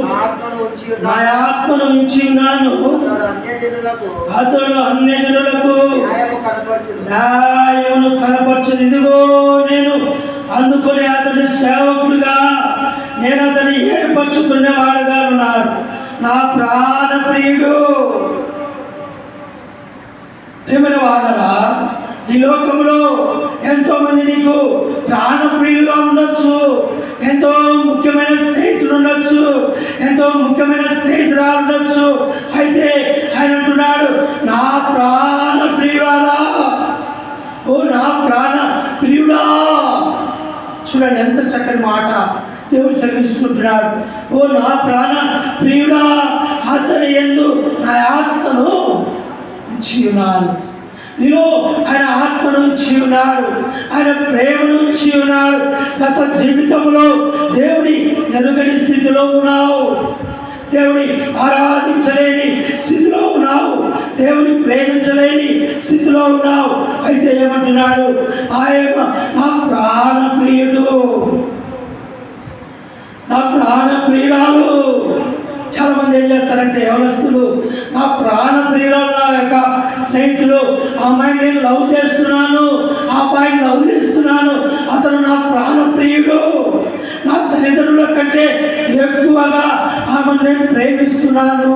నా ఆత్మను ఉంచి ఉన్నాను. అతడు అన్యజనులకు న్యాయమును కనపరచును. ఇదిగో నేను అందుకొని అతని సేవకుడుగా, నేను అతని ఏర్పరచుకునే వాడుగా ఉన్నాడు. నా ప్రాణ ప్రియుడు. ప్రియమైన వాడరా, ఈ లోకంలో ఎంతో మంది నీకు ప్రాణప్రియులుగా ఉండొచ్చు, ఎంతో ముఖ్యమైన స్నేహితులు ఉండొచ్చు, ఎంతో ముఖ్యమైన స్నేహితురాలు ఉండొచ్చు. అయితే ఆయన అంటున్నాడు, నా ప్రాణ ప్రియురాలా, ఓ నా ప్రాణ ప్రియుడా. చూడండి ఎంత చక్కని మాట దేవుడు సెలవిస్తుంటున్నాడు. ఓ నా ప్రాణ ప్రియుడా, అతని యందు నా ఆత్మను ఉంచి ఉన్నాను. నేను ఆయన ఆత్మను ఉంచి ఉన్నాడు, ఆయన ప్రేమను ఉంచి ఉన్నాడు. గత జీవితంలో దేవుని ఎరుగని స్థితిలో ఉన్నావు, దేవుని ఆరాధించలేని స్థితిలో ఉన్నావు, దేవుని ప్రేమించలేని స్థితిలో ఉన్నావు. అయితే ఏమంటున్నాడు, ఆయన నా ప్రాణ ప్రియుడు, నా ప్రాణ ప్రియురాలు. చాలా మంది ఏం చేస్తారంటే, యవనస్తులు నా ప్రాణ ప్రియురాలు, నా యొక్క స్నేహితులు, ఆ అమ్మాయిని నేను లవ్ చేస్తున్నాను, ఆ అబ్బాయిని లవ్ చేస్తున్నాను, అతను నా ప్రాణ ప్రియుడు, నా తల్లిదండ్రుల కంటే ఎక్కువగా ఆమెను నేను ప్రేమిస్తున్నాను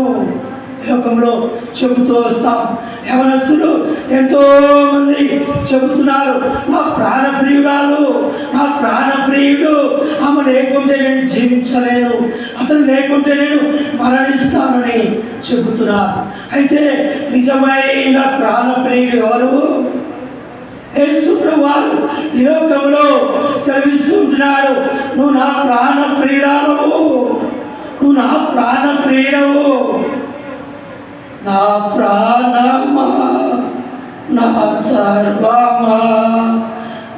లోకంలో చెబుతూ వస్తాం. యవనస్తులు ఎంతో మంది చెబుతున్నారు, నా ప్రాణ ప్రియురాలు, నా ప్రాణ ప్రియుడు, ఆమె లేకుంటే నేను జీవించలేను, అతను లేకుంటే నేను మరణిస్తానని చెబుతున్నారు. అయితే నిజమైన ప్రాణ ప్రియుడు ఎవరు? యేసు ప్రభువు ఈ లోకంలో సెలవిస్తుంటున్నాడు, నువ్వు నా ప్రాణ ప్రియురాలవు, నువ్వు నా ప్రాణ ప్రియుడవు. నా ప్రాణమా, నా సర్వమా,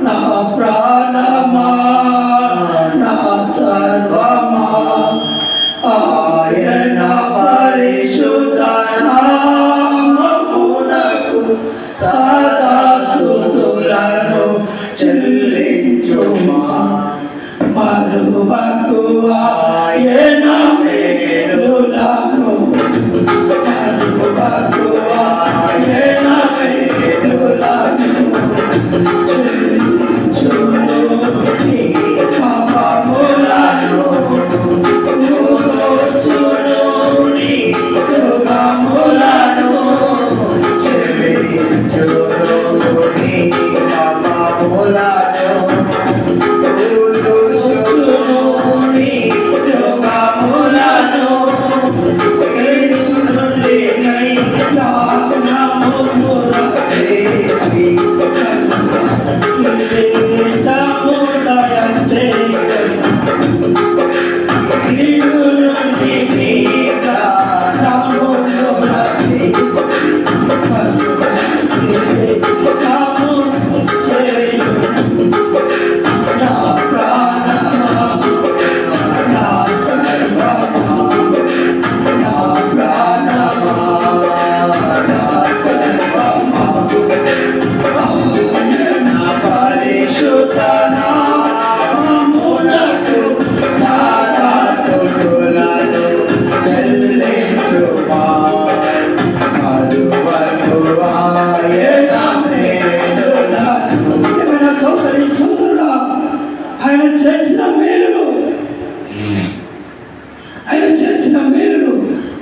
నా ప్రాణమా, నా సర్వమా, ఆయన పరిశుద్ధ నామమునకు సదా స్తుతులను చెల్లించుమా. మరువకు ఆయన మేలులను, మరువకు ఆయన మేలులను చెల్లించును. నీ పాపములను మోచును, నీ దుఃఖములను చెల్లించును. నీ పాపములను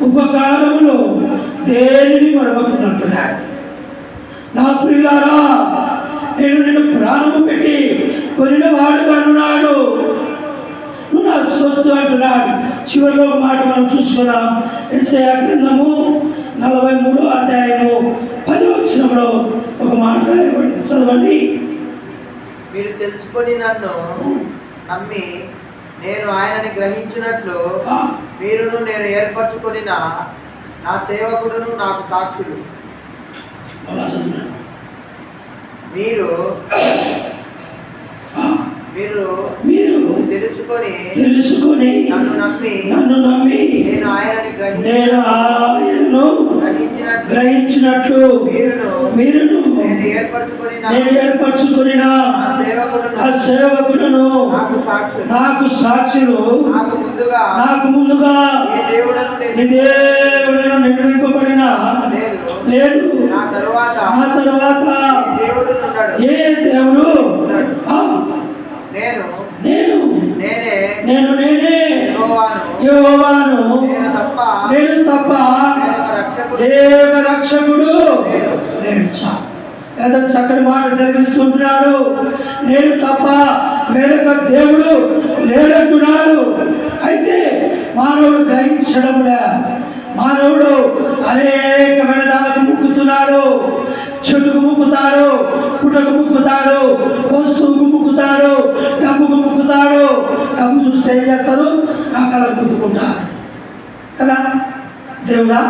ఉపకారములు దేనిని మరవకున్నట్టున్నాడు. నా ప్రియులారా, నేను నిన్ను ప్రాణము పెట్టి కొనిన వాడుగా ఉన్నాడు. నువ్వు నా సొత్తు అంటున్నాడు. చివరిలో ఒక మాట మనం చూసుకున్నాం. యెషయా గ్రంథము 43వ అధ్యాయము 10వ వచనంలో ఒక మాట రాయబడింది. చదవండి. మీరు తెలుసుకొని నన్ను నమ్మి నేను ఆయనని గ్రహించినట్లు మీరును నేను ఏర్పరచుకొని నా సేవకుడును నాకు సాక్షులు. మీరు మీరు తెలుసుకొని నన్ను నమ్మి నేను ఆయనను గ్రహించినట్లు మీరును నేను ఏర్పరచుకొని నా సేవకులను నాకు సాక్షులు. నాకు ముందుగా నీ దేవుడను నిర్మింపబడిన లేదు. నా తరువాత ఏ దేవుడు నేనే యెహోవాను. నేను తప్ప దేవ రక్షకుడు లేడు. ఎంత చక్కని మాట జరిగిస్తుంటున్నాడు. నేను తప్ప వేరొక దేవుడు లేడంటున్నాడు. అయితే మానవుడు గ్రహించడంలే. మానవుడు అనేకమైన దానికి ముక్కుతున్నాడు. చెట్టుకు ముక్కుతాడు, పుట్టకు ముక్కుతాడు, వస్తువుకు ముక్కుతాడు, డబ్బుకు ముక్కుతాడు. డబ్బు చూస్తే ఏం చేస్తారు? ఆ కళకు ముట్టుకుంటారు కదా. దేవుడా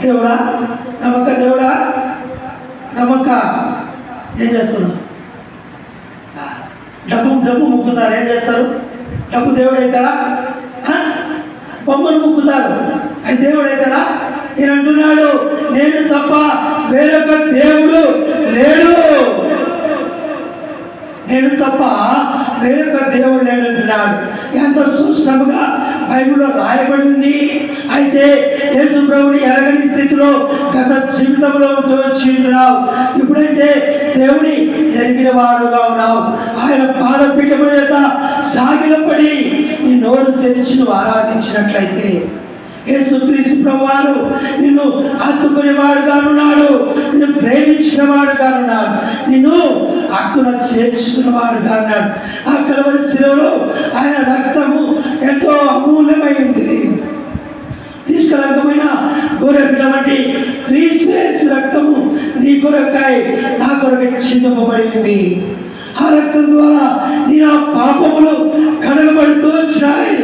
దేవుడా నమ్మక, దేవుడా నమ్మక ఏం చేస్తున్నారు? డబ్బు ముక్కుతారు. ఏం చేస్తారు? డబ్బు దేవుడు అవుతాడా? బొమ్మను ముక్కుతారు. అది దేవుడు అవుతాడా? నేను అంటున్నాడు, నేను తప్ప వేరొక దేవుడు లేడు. నేను తప్ప వేరొక దేవుడు లేడంటున్నాడు. ఎంత సూక్ష్మంగా బైబిల్లో రాయబడింది. అయితే యేసు ప్రభుని ఎరగని స్థితిలో గత జీవితంలో వచ్చినావు. ఇప్పుడైతే దేవుని ఎరిగిన వాడుగా ఉన్నావు. ఆయన పాదపీఠము చేత సాగిలపడి నీ నోరు తెరిచి నువ్వు ఆరాధించినట్లయితే యేసుక్రీస్తు ప్రభువారు నిన్ను హత్తుకునేవాడుగా ఉన్నాడు. నిన్ను ప్రేమించిన వాడుగా ఉన్నాడు. నిన్ను హక్కున చేర్చుకున్నవాడుగా ఉన్నాడు. ఆ కలువరి శిలువలో ఆయన రక్తము ఎంతో అమూల్యమైంది. నిష్కలంకమైన గొర్రెపిల్ల వంటి క్రీస్తు యేసు రక్తము నీ కొరకై నా కొరకై చిందింపబడింది. ఆ రక్తం ద్వారా నీ ఆ పాపములు కడగబడుతూ వచ్చాయి.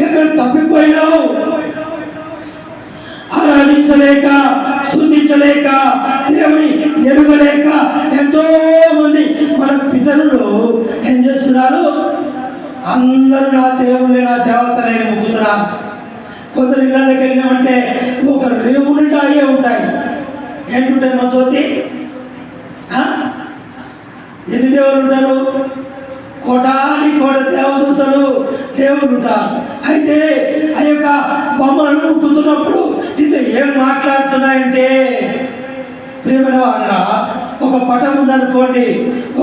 ఎక్కడ తప్పిపోయినావు? ఆరాధించలేక, స్తుతించలేక, దేవుని ఎరుగలేక ఎంతో మంది మన పితరులు ఏం చేస్తున్నారు? అందరూ నా దేవుళ్ళే, నా దేవతలే మొక్కుతున్నారు. కొందరు ఇళ్ళకి వెళ్ళామంటే ఒక రేవులు అయ్యే ఉంటాయి. ఏంటుంటాయి మా జ్యోతి? ఎన్ని దేవుళ్ళు ఉంటారు? కోటాని కోట దేవదూతలు దేవుడు ఉంటారు. అయితే ఆ యొక్క బొమ్మలను ముక్కుతున్నప్పుడు ఇది ఏం మాట్లాడుతున్నాయంటే, ప్రేమైన వాళ్ళ ఒక పటం ఉందనుకోండి,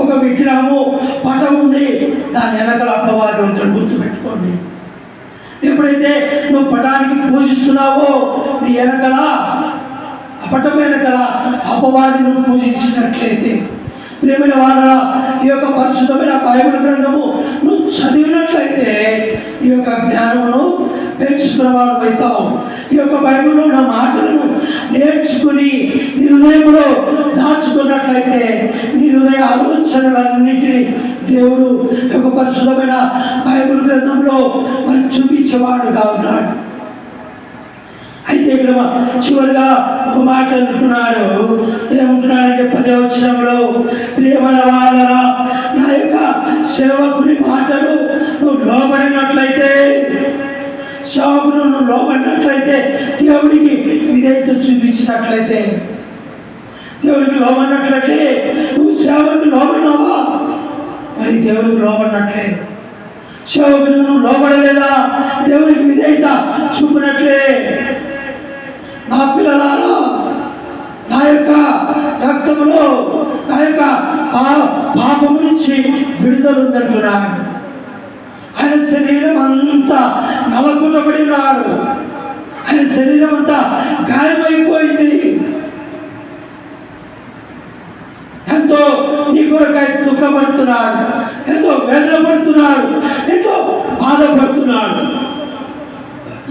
ఒక విగ్రహము పటం ఉంది, దాని వెనకాల అపవాది ఉంటాడు. గుర్తుపెట్టుకోండి. ఎప్పుడైతే నువ్వు పటానికి పూజిస్తున్నావో నీ వెనకాల పటం వెనకాల అపవాది నువ్వు పూజించినట్లయితే, ప్రేమైన వాళ్ళ ఈ యొక్క పరిశుద్ధమైన బైబిల్ గ్రంథము నువ్వు చదివినట్లయితే ఈ యొక్క జ్ఞానమును పెంచుకున్న వాళ్ళు అవుతావు. ఈ యొక్క బైబిల్లో ఉన్న మాటలను నేర్చుకుని నీ హృదయంలో దాచుకున్నట్లయితే నీ హృదయ ఆలోచనలన్నింటినీ దేవుడు యొక్క పరిశుద్ధమైన బైబిల్ గ్రంథంలో మరి చూపించేవాడుగా ఉన్నాడు. అయితే ఇక్కడ చివరిగా ఒక మాట అంటున్నాడు. ఏమంటున్నాడంటే 10వ వచనంలో, ప్రియమైన వాళ్ళరా, నా యొక్క సేవకుని మాటలు నువ్వు లోబడినట్లయితే, సేవకును నువ్వు లోబడినట్లయితే, దేవుడికి విధేయత చూపించినట్లయితే, దేవుడికి లోబడినట్లయితే, నువ్వు సేవకుని లోబడినావా? మరి దేవుడికి లోబడినట్లే. సేవకుని నువ్వు లోబడలేదా? దేవుడికి విధేయత చూపినట్లే. నా పిల్లలారా, నా యొక్క రక్తంలో నా యొక్క పాపము నుంచి విడుదల ఉందంటున్నాడు. ఆయన శరీరం అంతా నలగొట్టబడి ఉన్నాడు. ఆయన శరీరం అంతా గాయమైపోయింది. ఎంతో నీ కొరకు కొరకై దుఃఖపడుతున్నాడు, ఎంతో వేదన పడుతున్నాడు, ఎంతో బాధపడుతున్నాడు.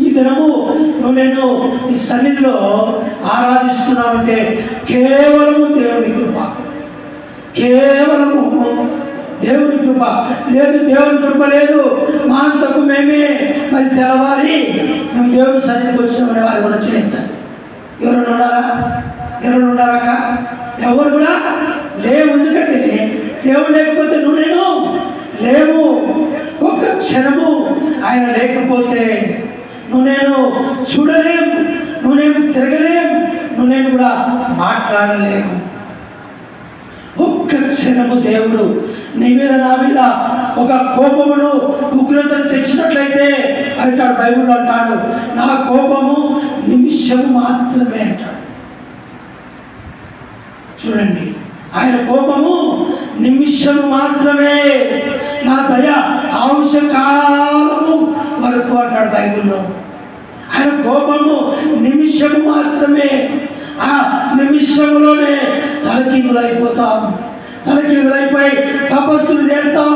ఈ దినము నేను ఈ సన్నిధిలో ఆరాధిస్తున్నానంటే కేవలము దేవుని కృప, కేవలము దేవుని కృప. లేదు దేవుని కృప లేదు, మా అంతకు మేమే మరి తెల్లవారి మేము దేవుని సన్నిధికి వచ్చినామనే వారు కూడా చేస్తారు. ఎవరు ఉండారా? ఎవరు ఉండాలక? ఎవరు కూడా లేవు. ఎందుకంటే దేవుడు లేకపోతే నువ్వు నేను లేవు. ఒక్క క్షణము ఆయన లేకపోతే నువ్వు నేను చూడలేము, నువ్వు నేను తిరగలేము, నువ్వు నేను కూడా మాట్లాడలేము. ఒక్క క్షణము దేవుడు నీ మీద నా మీద ఒక కోపమును ఉగ్రతను తెచ్చినట్లయితే అంటాడు, బైబిల్లో అంటాడు, నా కోపము నిమిషము మాత్రమే అంటాడు. చూడండి, ఆయన కోపము నిమిషము మాత్రమే, నా దయ అంశకాలము వరకు అంటాడు బైబిల్లో. ఆయన కోపము నిమిషము మాత్రమే. ఆ నిమిషంలోనే తలకిందులైపోతాం, తలకిందులైపోయి తపస్సులు చేస్తాం,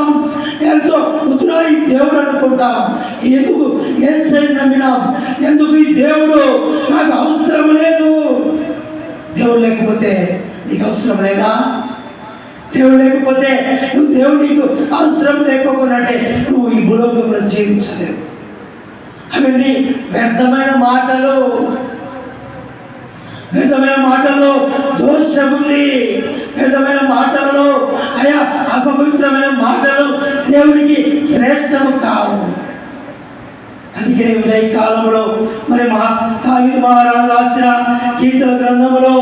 ఎంతో ఉత్తరాయి దేవుడు అనుకుంటాం. ఎందుకు యేసై నమ్మినాం, ఎందుకు ఈ దేవుడు నాకు అవసరం లేదు. దేవుడు లేకపోతే నీకు అవసరం లేదా? దేవుడు లేకపోతే నువ్వు దేవుడు నీకు అవసరం లేకపోకుండా అంటే నువ్వు ఈ భూలోకంలో జీవించలేవు. అవన్నీ వ్యర్థమైన మాటలు, వ్యర్థమైన మాటల్లో దోషముంది, వ్యర్థమైన మాటలలో అయా అపవిత్రమైన మాటలు దేవుడికి శ్రేష్టము కావు. అందుకే ఉదయ కాలంలో మరి దావీదు మహారాజు రాసిన కీర్తన గ్రంథంలో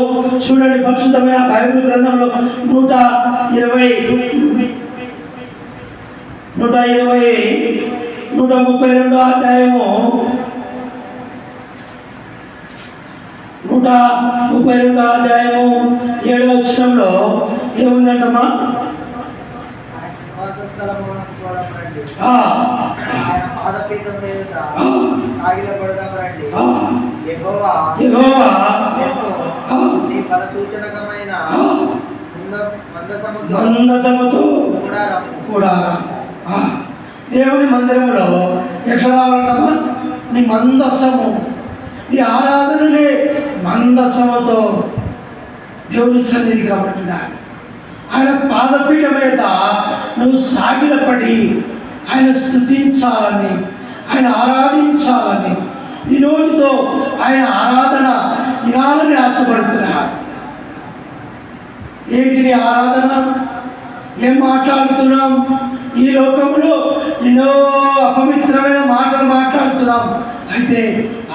చూడండి, పరిశుద్ధమైన బైబిల్ గ్రంథంలో 132 అధ్యాయము 132 అధ్యాయము 7వ వచనంలో ఏముందంటమ్మా? దేవుని మందిరంలో ఎట్లా రావాలమ్మా? నీ మందసము, నీ ఆరాధననే మందసముతో దేవుని సన్నిధికి రాబట్టినాడు. ఆయన పాదపీఠ మీద నువ్వు సాగిలపడి ఆయన స్తుతించాలని, ఆయన ఆరాధించాలని, ఈ రోజుతో ఆయన ఆరాధన వినాలని ఆశపడుతున్నాడు. ఏంటి నీ ఆరాధన? ఏం మాట్లాడుతున్నాం? ఈ లోకంలో ఎన్నో అపవిత్రమైన మాటలు మాట్లాడుతున్నాం, అయితే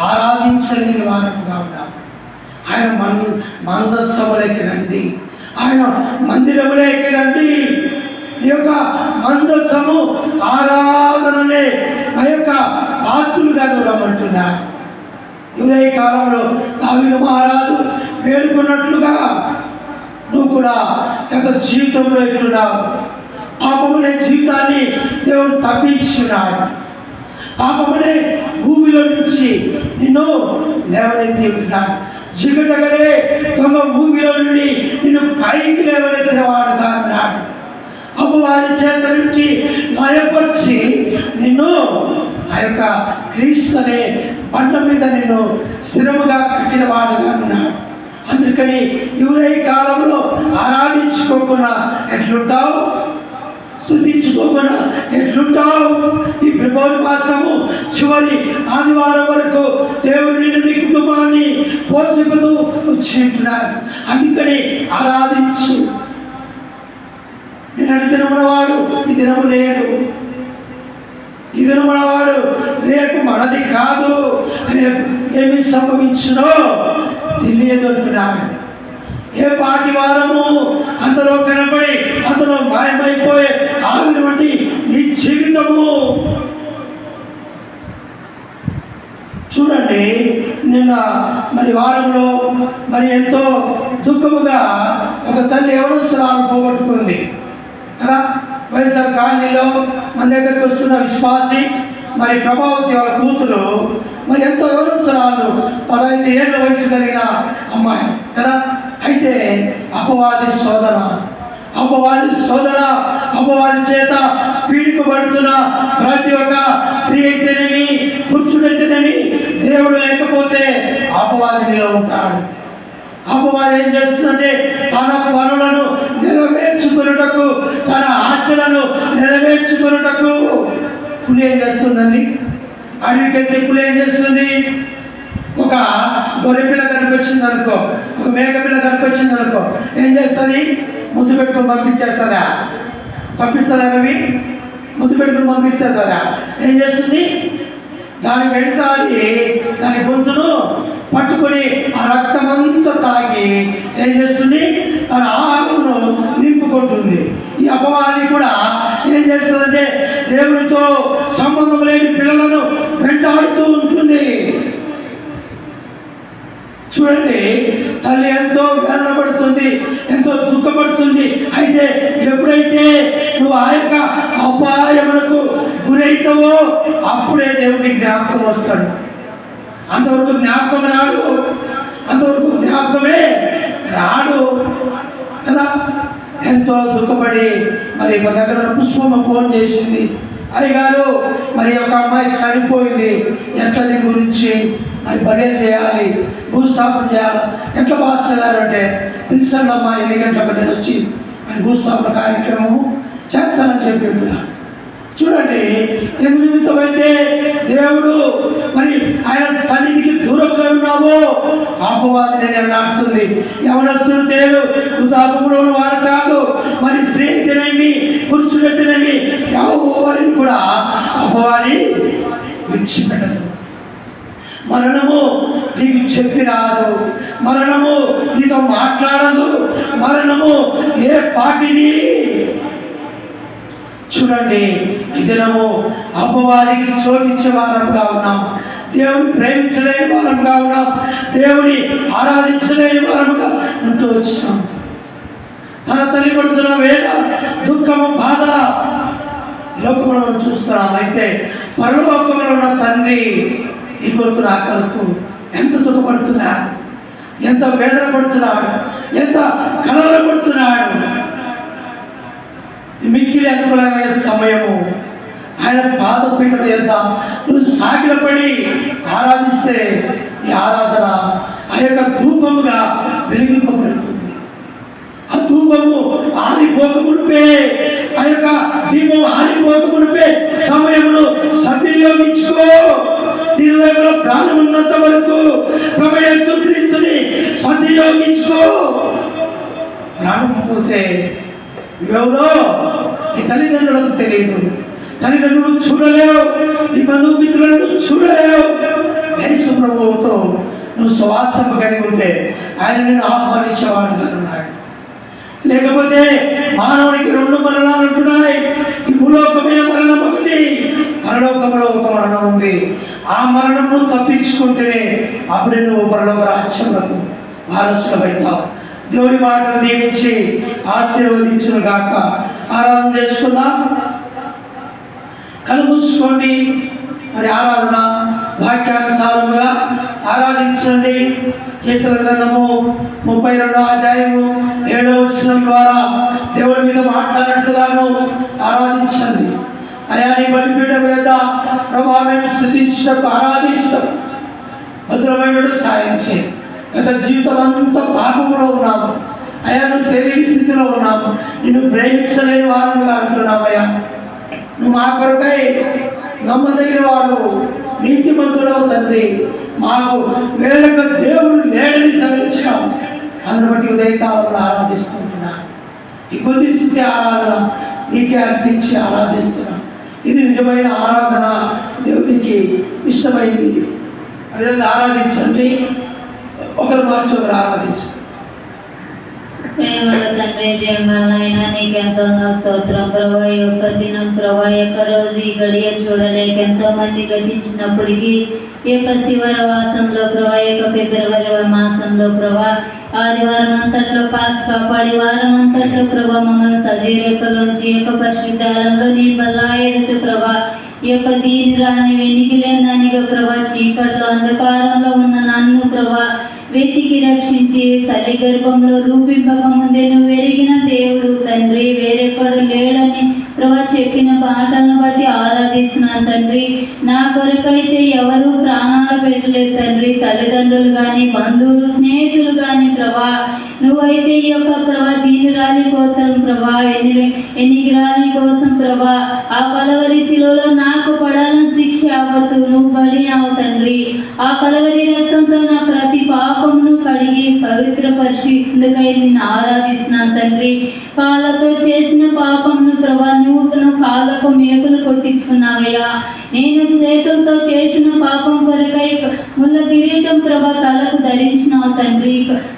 ఆరాధించలేని వారముగా ఉన్నాం. ఆయన మందసములకి రండి, ఆయన మందిరములకి రండి. ఈ యొక్క మందసము ఆరాధననే ఆ యొక్క పాత్రులుగా రమ్మంటున్నాడు. ఉదయ కాలంలో దావీదు మహారాజు వేడుకున్నట్లుగా నువ్వు కూడా గత జీవితంలో ఎట్లున్నావు? పాపమునే జీవితాన్ని దేవుడు తప్పించున్నాడు. పాపమునే భూమిలో నుంచి నిన్ను లేవనెత్తి ఉంటున్నాడు. జిగటగలే దొంగ భూమిలో నుండి నిన్ను పైకి లేవనెత్తిన వాడుగా ఉన్నాడు. అపవాది చేత నుంచి భయపరిచి నిన్ను ఆ యొక్క క్రీస్తు అనే బండ మీద నిన్ను స్థిరముగా కట్టిన వాడుగా ఉన్నాడు. అందుకని ఉదయ కాలంలో ఆరాధించుకోకుండా ఎట్లుంటావు? స్తుతించుకోకుండా ఎట్లుంటావు? ఈ ఫిబ్రవరి మాసము చివరి ఆదివారం వరకు దేవుడు నిన్ను నీ కుటుంబాన్ని పోషిపుతూ వచ్చింటున్నాడు. అందుకని ఆరాధించు. నేను దినమునవాడు ఈ దినము లేడు, ఈ దినమునవాడు రేపు మనది కాదు, రేపు ఏమి సంభవించునో తెలియదంటున్నాడు. ఏ పాటి వారము అందులో కనపడి అందులో మాయమైపోయే ఆవిరి వంటి నీ జీవితము. చూడండి, నిన్న మరి వారంలో మరి ఎంతో దుఃఖముగా ఒక తల్లి యవనస్తురాలను పోగొట్టుకుంది కదా. వైఎస్ఆర్ కాలనీలో మన దగ్గరికి వస్తున్న విశ్వాసి మరి ప్రభావతి వాళ్ళ కూతురు మరి ఎంతో యవనస్తురాలు, 15 ఏళ్ళ వయసు కలిగిన అమ్మాయి కదా. అయితే అపవాది శోధన, అపవాది శోధన, అపవాది చేత పీడికబడుతున్న ప్రతి ఒక్క స్త్రీ అయితేనేమి, పురుషుడైతేనేమి, దేవుడు లేకపోతే అపవాది నీలో ఉంటాడు. అపవాది ఏం చేస్తుందంటే తన పనులను నెరవేర్చుకున్నటకు, తన ఆశలను నెరవేర్చుకున్నటకు పులి ఏం చేస్తుందండి? అడవికెళ్తే పులి ఏం చేస్తుంది? ఒక గొర్రె పిల్ల కనిపించింది అనుకో, ఒక మేక పిల్ల కనిపించింది అనుకో, ఏం చేస్తుంది? ముద్దు పెట్టుకొని పంపించేస్తారా? పంపిస్తారా రవి? ముద్దు పెట్టుకొని పంపిస్తారా? ఏం చేస్తుంది? దాని వెంటాడి దాని గొంతును పట్టుకొని ఆ రక్తమంతా తాగి ఏం చేస్తుంది? తన ఆహారమును నింపుకుంటుంది. ఈ అపవాది కూడా ఏం చేస్తుందంటే దేవుడితో సంబంధం లేని పిల్లలను వెంటాడుతూ ఉంటుంది. చూడండి, తల్లి ఎంతో వేదన పడుతుంది, ఎంతో దుఃఖపడుతుంది. అయితే ఎప్పుడైతే నువ్వు ఆ యొక్క అపాయములకు గురైతావో అప్పుడే దేవుడి జ్ఞాపకం వస్తాడు. అంతవరకు జ్ఞాపకం రాడు, అంతవరకు జ్ఞాపకమే రాడు కదా. ఎంతో దుఃఖపడి మరి మా దగ్గర పుష్పమ్మ ఫోన్ చేసింది, అయ్యగారు మరి ఒక అమ్మాయి చనిపోయింది, ఎట్లా దీని గురించి మరి బర్యలు చేయాలి, భూస్థాపన చేయాలి, ఎట్లా పాస్టర్ గారు అంటే పిలిచండి అమ్మా, ఎన్ని గంటలకు నేను వచ్చి మరి భూస్థాపన కార్యక్రమం చేస్తానని చెప్పి. చూడండి, ఎందు నిమిత్తమైతే దేవుడు మరి ఆయన సన్నిధికి దూరంగా ఉన్నావో అపవాదిని నాటుతుంది. యవనస్తుడు తేలు వృద్ధాపంలో వారు కాదు, మరి స్త్రీ అయితేనేమి, పురుషుడైతేనేమి, ఎవరిని కూడా అపవాది విడిచిపెట్టదు. మరణము నీకు చెప్పి రాదు, మరణము నీతో మాట్లాడదు, మరణము ఏ పాటిని. చూడండి, ఈ దినము అపవాదికి చోటిచ్చే వారంగా ఉన్నాం, దేవుని ప్రేమించలేని వారంగా ఉన్నాం, దేవుని ఆరాధించలేని వారంగా ఉంటూ వచ్చినాం. తన తల్లి పడుతున్న వేద, దుఃఖము, బాధ లోకంలో మనం చూస్తున్నాం. అయితే పరలోకంలో ఉన్న తండ్రి ఈ కొరకు నా కొరకు ఎంత దుఃఖపడుతున్నాడు, ఎంత వేదన పడుతున్నాడు, ఎంత కలవర పడుతున్నాడు. మిక్కిలి అనుకూలమైన సమయము ఆయన పాదపీఠం చేద్దాం. నువ్వు సాగిలపడి ఆరాధిస్తే ఈ ఆరాధన ఆ యొక్క ధూపముగా వెలిగింపబడుతుంది. ఆ ధూపము ఆరిపోకమునిపే, ఆ యొక్క దీపం ఆరిపోకమునిపే సమయమును సద్వినియోగించుకో. నీ హృదయంలో ప్రాణం ఉన్నంత వరకు ప్రభువైన యేసుక్రీస్తుని సద్వినియోగించుకో. ప్రాణం పోతే ఎవరో నీ తల్లిదండ్రులకు తెలియదు, తల్లిదండ్రులు చూడలేవు, నీ బంధుమిత్రులను చూడలేవు. యేసు ప్రభువుతో నువ్వు సువాసన కలిగి ఉంటే ఆయన నేను ఆహ్వానించేవాడు ఉన్నాడు. లేకపోతే మానవునికి 2 మరణాలు ఉంటున్నాయి. ఈ భూలోకమైన మరణం ఒకటి, పరలోకంలో ఒక మరణం ఉంది. ఆ మరణము తప్పించుకుంటేనే అప్పుడే నువ్వు పరలోక రాజ్యములకు వారసులవుతావు. దేవుడి మాటలు దీవించి ఆశీర్వదించును గాక. ఆరాధన చేసుకుందాం. కళ్ళు మూసుకోండి. మరి ఆరాధన వాక్యానుసారంగా ఆరాధించండి. కీర్తన గ్రంథము 32వ అధ్యాయము 7వ వచనం ద్వారా దేవుడి మీద మాట్లాడినట్లుగాను ఆరాధించండి. అయా నీ బలిపీఠం మీద ప్రభువా మేము స్తుతించుటకు, ఆరాధించుటకు భద్రమైన సాయం చేయి. గత జీవితం అంతా పాపంలో ఉన్నాము అయ్యా, నువ్వు తెలియని స్థితిలో ఉన్నాము, నిన్ను ప్రేమించలేని వారంగా అంటున్నావయ్యా. నువ్వు మా కొరకై నమ్మదగిన వాడు, నీతిమంతుడవు తండ్రి. మాకు వేరొక దేవుడు లేడని సెలవించావు. అందుని బట్టి ఉదయకాలంలో ఆరాధిస్తుంటున్నాను. ఈ కొద్ది స్థితి ఆరాధన నీకే అర్పించి ఆరాధిస్తున్నాను. ఇది నిజమైన ఆరాధన, దేవునికి ఇష్టమైంది. అదే ఆరాధించండి. ఒకరు మార్చి ఒకరు ఆరాధించండి. ప్రేమల తండ్రి, జయమాలైనా నీకెంతో నా స్తోత్రం ప్రభా. ఈ యొక్క దినం ప్రభా, ఈ యొక్క రోజు ఈ గడియ చూడలేక ఎంతో మంది గతించినప్పటికీ ఈ యొక్క శివరవాసంలో ప్రభా, ఈ యొక్క ఫిబ్రవరి మాసంలో ప్రభా, ఆదివారం అంతట్లో పాస్కా వారం అంతట్లో ప్రభా మమ్మల్ని సజీవలోంచి ఈ యొక్క పరిశుద్ధాలంలో నీ బల్లా ఎదుటి ప్రభా, ఈ యొక్క దీని రాని వెనికి లేని దానిగా ప్రభా, చీకట్లో అంధకారంలో ఉన్న నన్ను ప్రభా వెతికి రక్షించి తల్లి గర్భంలో రూపింపక ముందే నువ్వు ఎరిగిన దేవుడు తండ్రి, వేరెక్కడు లేడని ప్రభా చెప్పిన పాటలను బట్టి ఆరాధిస్తున్నాను తండ్రి. నా కొరకైతే ఎవరు ప్రాణాలు పెట్టలేదు తండ్రి, తల్లిదండ్రులు కానీ బంధువులు స్నేహితులు కానీ ప్రభా. నువ్వైతే ఈ యొక్క ప్రభా దీనురాలి కోసం ప్రభా, ఎన్నికరాలి కోసం ప్రభా, ఆ కలవరి శిలువలో నాకు పడాలని శిక్ష అవ్వదు నువ్వు పడినావు తండ్రి. ఆ కలవరి రక్తంతో నా ప్రతి పాపమును కడిగి పవిత్రపరిచినందుకై నిన్ను ఆరాధిస్తున్నాను తండ్రి. కాళ్ళతో చేసిన పాపమును ప్రభా నువ్వు కాళ్ళకు మేకులు కొట్టించుకున్నావయ్యా. నేను చేతులతో చేసిన పాపం కొరకై ముళ్ళ కిరీటం ప్రభా తలకు ధరించినావు తండ్రి.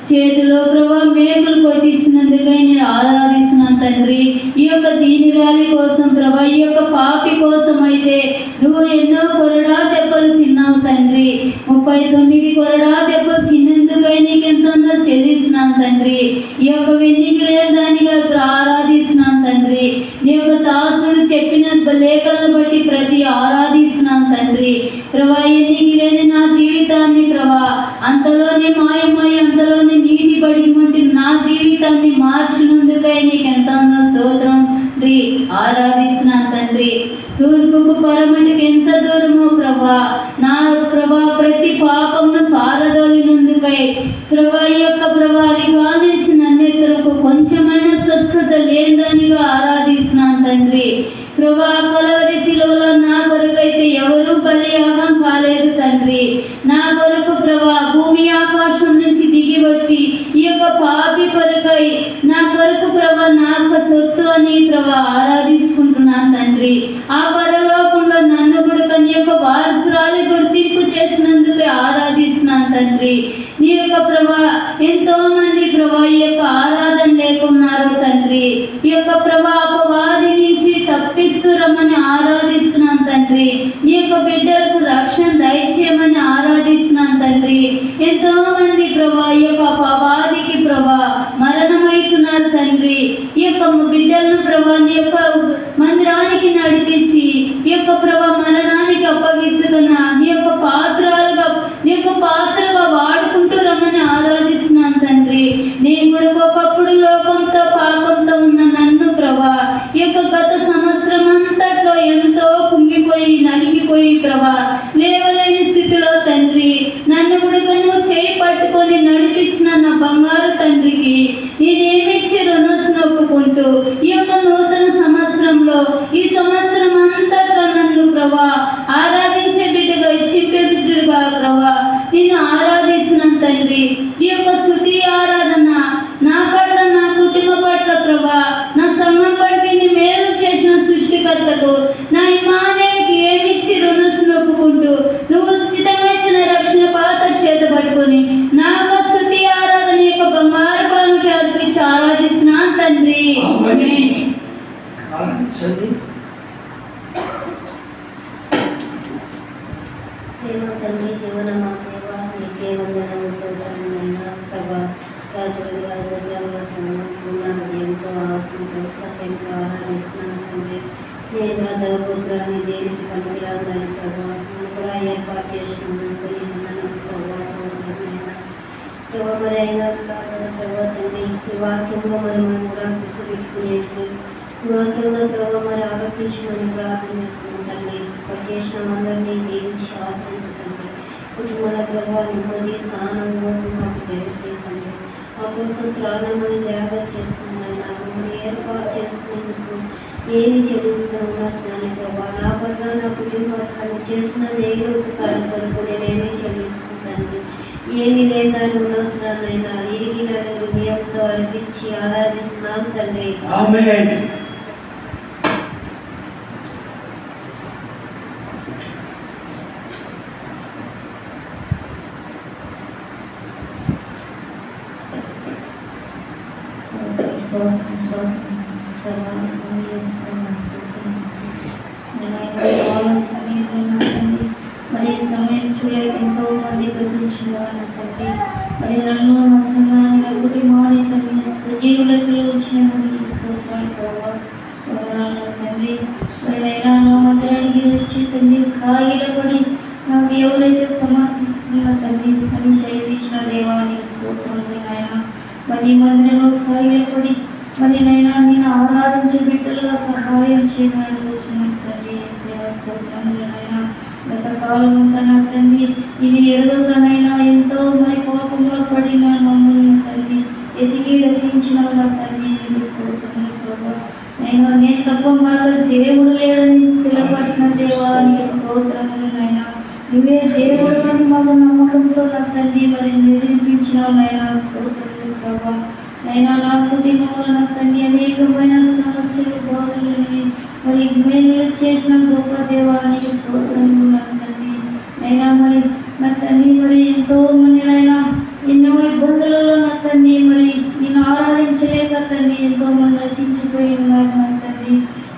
చేతిలో ప్రభా మేకులు కొట్టించినందుకై నేను ఆరాధిస్తున్నాను తండ్రి. ఈ యొక్క దీనిరాలి కోసం ప్రభా, ఈ యొక్క పాపి కోసం అయితే నువ్వు ఎన్నో కొరడా దెబ్బలు తిన్నావు తండ్రి. 39 కొరడా దెబ్బలు తిన్నందుకై నీకెంతో చెల్లిస్తున్నాను తండ్రి. ఈ యొక్క వెన్నికి లేని దానిగా ఆరాధిస్తున్నాను తండ్రి. నీ యొక్క దాసుడు చెప్పిన లేఖలను బట్టి ప్రతి ఆరాధిస్తున్నాను తండ్రి. ప్రభా ఎన్నికి లేని నా జీవితాన్ని ప్రభా అంతలోనే మాయమై అంతలోనే నీటి పడి వంటి నా జీవితాన్ని మార్చినందుకై నీకెంతో స్తోత్రం తండ్రి. ఆరాధిస్తున్నాను తండ్రి. తూర్పుకు పరమటికి ఎంత దూరమో ప్రభా, నా ప్రభా ప్రతి పాపమును పారదోలినందుకై ప్రభా ఈ యొక్క ప్రభావి కానించి నన్నెత్తరకు కొంచెమైన స్వస్థత లేనిదానిగా ఆరాధిస్తున్నాను తండ్రి. ప్రభా కలవరి శిలువలో నా కొరకైతే ఎవరూ బలియాగం కాలేదు తండ్రి. నా కొరకు ప్రభా భూమి ఆకాశం నుంచి దిగి వచ్చి ఈ యొక్క పాపి కొరకై నా కొరకు ప్రభా నా యొక్క సొత్తు అని ప్రభా ఆరాధించుకుంటున్నాను తండ్రి. ఆ పరలోకంలో నన్ను కూడా నీ యొక్క వారసురాలి గుర్తింపు చేసినందుకు ఆరాధిస్తున్నాను తండ్రి. నీ యొక్క ప్రభా ఎంతో మంది ప్రభా ఈ యొక్క ఆరాధన లేకున్నారు తండ్రి. ఈ యొక్క ప్రభా అపవాది నుంచి తప్పిస్తూ రమ్మని ఆరాధిస్తున్నాను తండ్రి. నీ యొక్క బిడ్డలకు రక్షణ దయచేయమని ఆరాధిస్తున్నాను తండ్రి. ఎంతో మంది ప్రభా ఈ యొక్క అపవాదికి ప్రభా మరణమవుతున్నారు తండ్రి. ఈ యొక్క బిడ్డలను ప్రభా నీ యొక్క మందిరానికి నడిపించి ఈ యొక్క ప్రభా మరణానికి అప్పగించుకున్న నీ యొక్క పాత్రగా వాడుకుంటూ రమ్మని ఆరాధిస్తున్నాను తండ్రి. నేను కూడా ఒకప్పుడు లోకంతో పాపంతో ఉన్న నన్ను ప్రభా ఈ యొక్క గత సంవత్సరం అంతట్లో ఎంతో కుంగిపోయి నలిగిపోయి ప్రభా లేవలేని స్థితిలో తండ్రి నన్ను కూడా నువ్వు చేయి పట్టుకొని నడిపించిన నా బంగారు తండ్రికి నేనేమిచ్చి రుణస్సును ఒప్పుకుంటూ ఈ యొక్క నూతన సంవత్సరంలో ఈ సంవత్సరం అంతట్లో నన్ను ప్రభా ఆరాధించే బిడ్డగా ఇచ్చింపే బిడ్డగా ప్రభా నిన్ను ఆరాధిస్తున్నాను తండ్రి. ఈ యొక్క స్తుతి ఆరాధన నా పట్ల నా కుటుంబ పట్ల ప్రభా నా సంఘం పట్ల మేలు చేసిన సృష్టికర్తకు నా ఇమానేకి ఏమిచ్చి రుణస్సును ఒప్పుకుంటూ నువ్వు ఉచితంగా ఇచ్చిన రక్షణ పాత్ర చేత పట్టుకొని నా యొక్క స్తుతి ఆరాధన యొక్క బంగారు పాలకి అర్పించి ఆరాధిస్తున్నాను తండ్రి. తండ్రి జీవన మా దేవ నీకే వందనము స్తోత్రములైనా ప్రభా ఎంతో ఆత్మతో సత్యంతో ఆరాధిస్తున్నాను తండ్రి. నేను పుత్రాన్ని దేనికి పనికిరాదని ప్రభా నేను కూడా ఏర్పాటు చేసినందుకు ప్రభా మరి అయినా ప్రభా తండ్రి ఈ వాక్యంలో మరి మనం కూడా గుర్తుపెట్టుకునేది ఈ వాక్యంలో ప్రభావ మరి ఆలోచించమని ప్రార్థన చేస్తున్నాం తండ్రి. చేసిన అందరినీ దీవించి ఆశ్రయించండి. కుటుంబాల ప్రభావ నెమ్మది స్నానంలో మాకు దయచేయండి. మా కోసం ప్రాణాలను జాగ్రత్త చేస్తున్నాయి మమ్మల్ని ఏర్పాటు చేసుకునేందుకు ఏమి చెల్లిస్తున్నాను ప్రభావ నా పట్ల నా కుటుంబాన్ని చేసిన నేను ఉపకారం కొరకు నేనేమీ చెల్లించుకుంటాను. ఏమి లేదని ఉన్నస్తున్నానైనా ఇరిగిన హృదయంతో అర్పించి ఆరాధిస్తున్నాను తండ్రి. మరి సమయం చూడలేక ఎంతో మంది ప్రతిష్ఠ మరి నన్ను మా సంఘాన్ని నా కుటుంబాన్ని సజీవులతో వచ్చినందుకు తండ్రి. ఎవరైనా నా మందిరానికి వచ్చి తండ్రి సాగిలపడి నాకు ఎవరైతే సమర్పిస్తున్నా తండ్రి అని శైలించిన దేవాన్ని మరి మందిరంలో సాయపడి మరి నైనా నేను ఆరాధించే బిడ్డలుగా సహాయం చేయమని వచ్చిన తండ్రి సేవస్తోత్రములనైనా గతకాలం అంతా నా తండ్రి ఇది ఎరువులనైనా ఎంతో మరి కోపంలో పడిన మమ్మల్ని తండ్రి ఎదిగి రచించిన నా తండ్రి నేను నేను తప్ప మాకు దేవుడు లేడని తెలియపరిచిన దేవానికి స్తోత్రములనైనా నువ్వే దేవుడు అని మాకు నమ్మకంతో నా తండ్రి మరి నిరూపించిన నైనా స్తోత్రములు ప్రభా నైనా నా కుటుంబంలో నా తండ్రి అనేకమైన సమస్యలు బాధలని మరి మేలు చేసిన గొప్ప దేవానికి స్తోత్రములు నా తండ్రి నైనా మరి నా తండ్రి మరి ఎంతో మంది నైనా ఎన్నో ఇబ్బందులలో నా తండ్రి మరి నేను ఆరాధించలేక తండ్రి ఎంతో మంది నశించిపోయి ఉన్నారు నా తండ్రి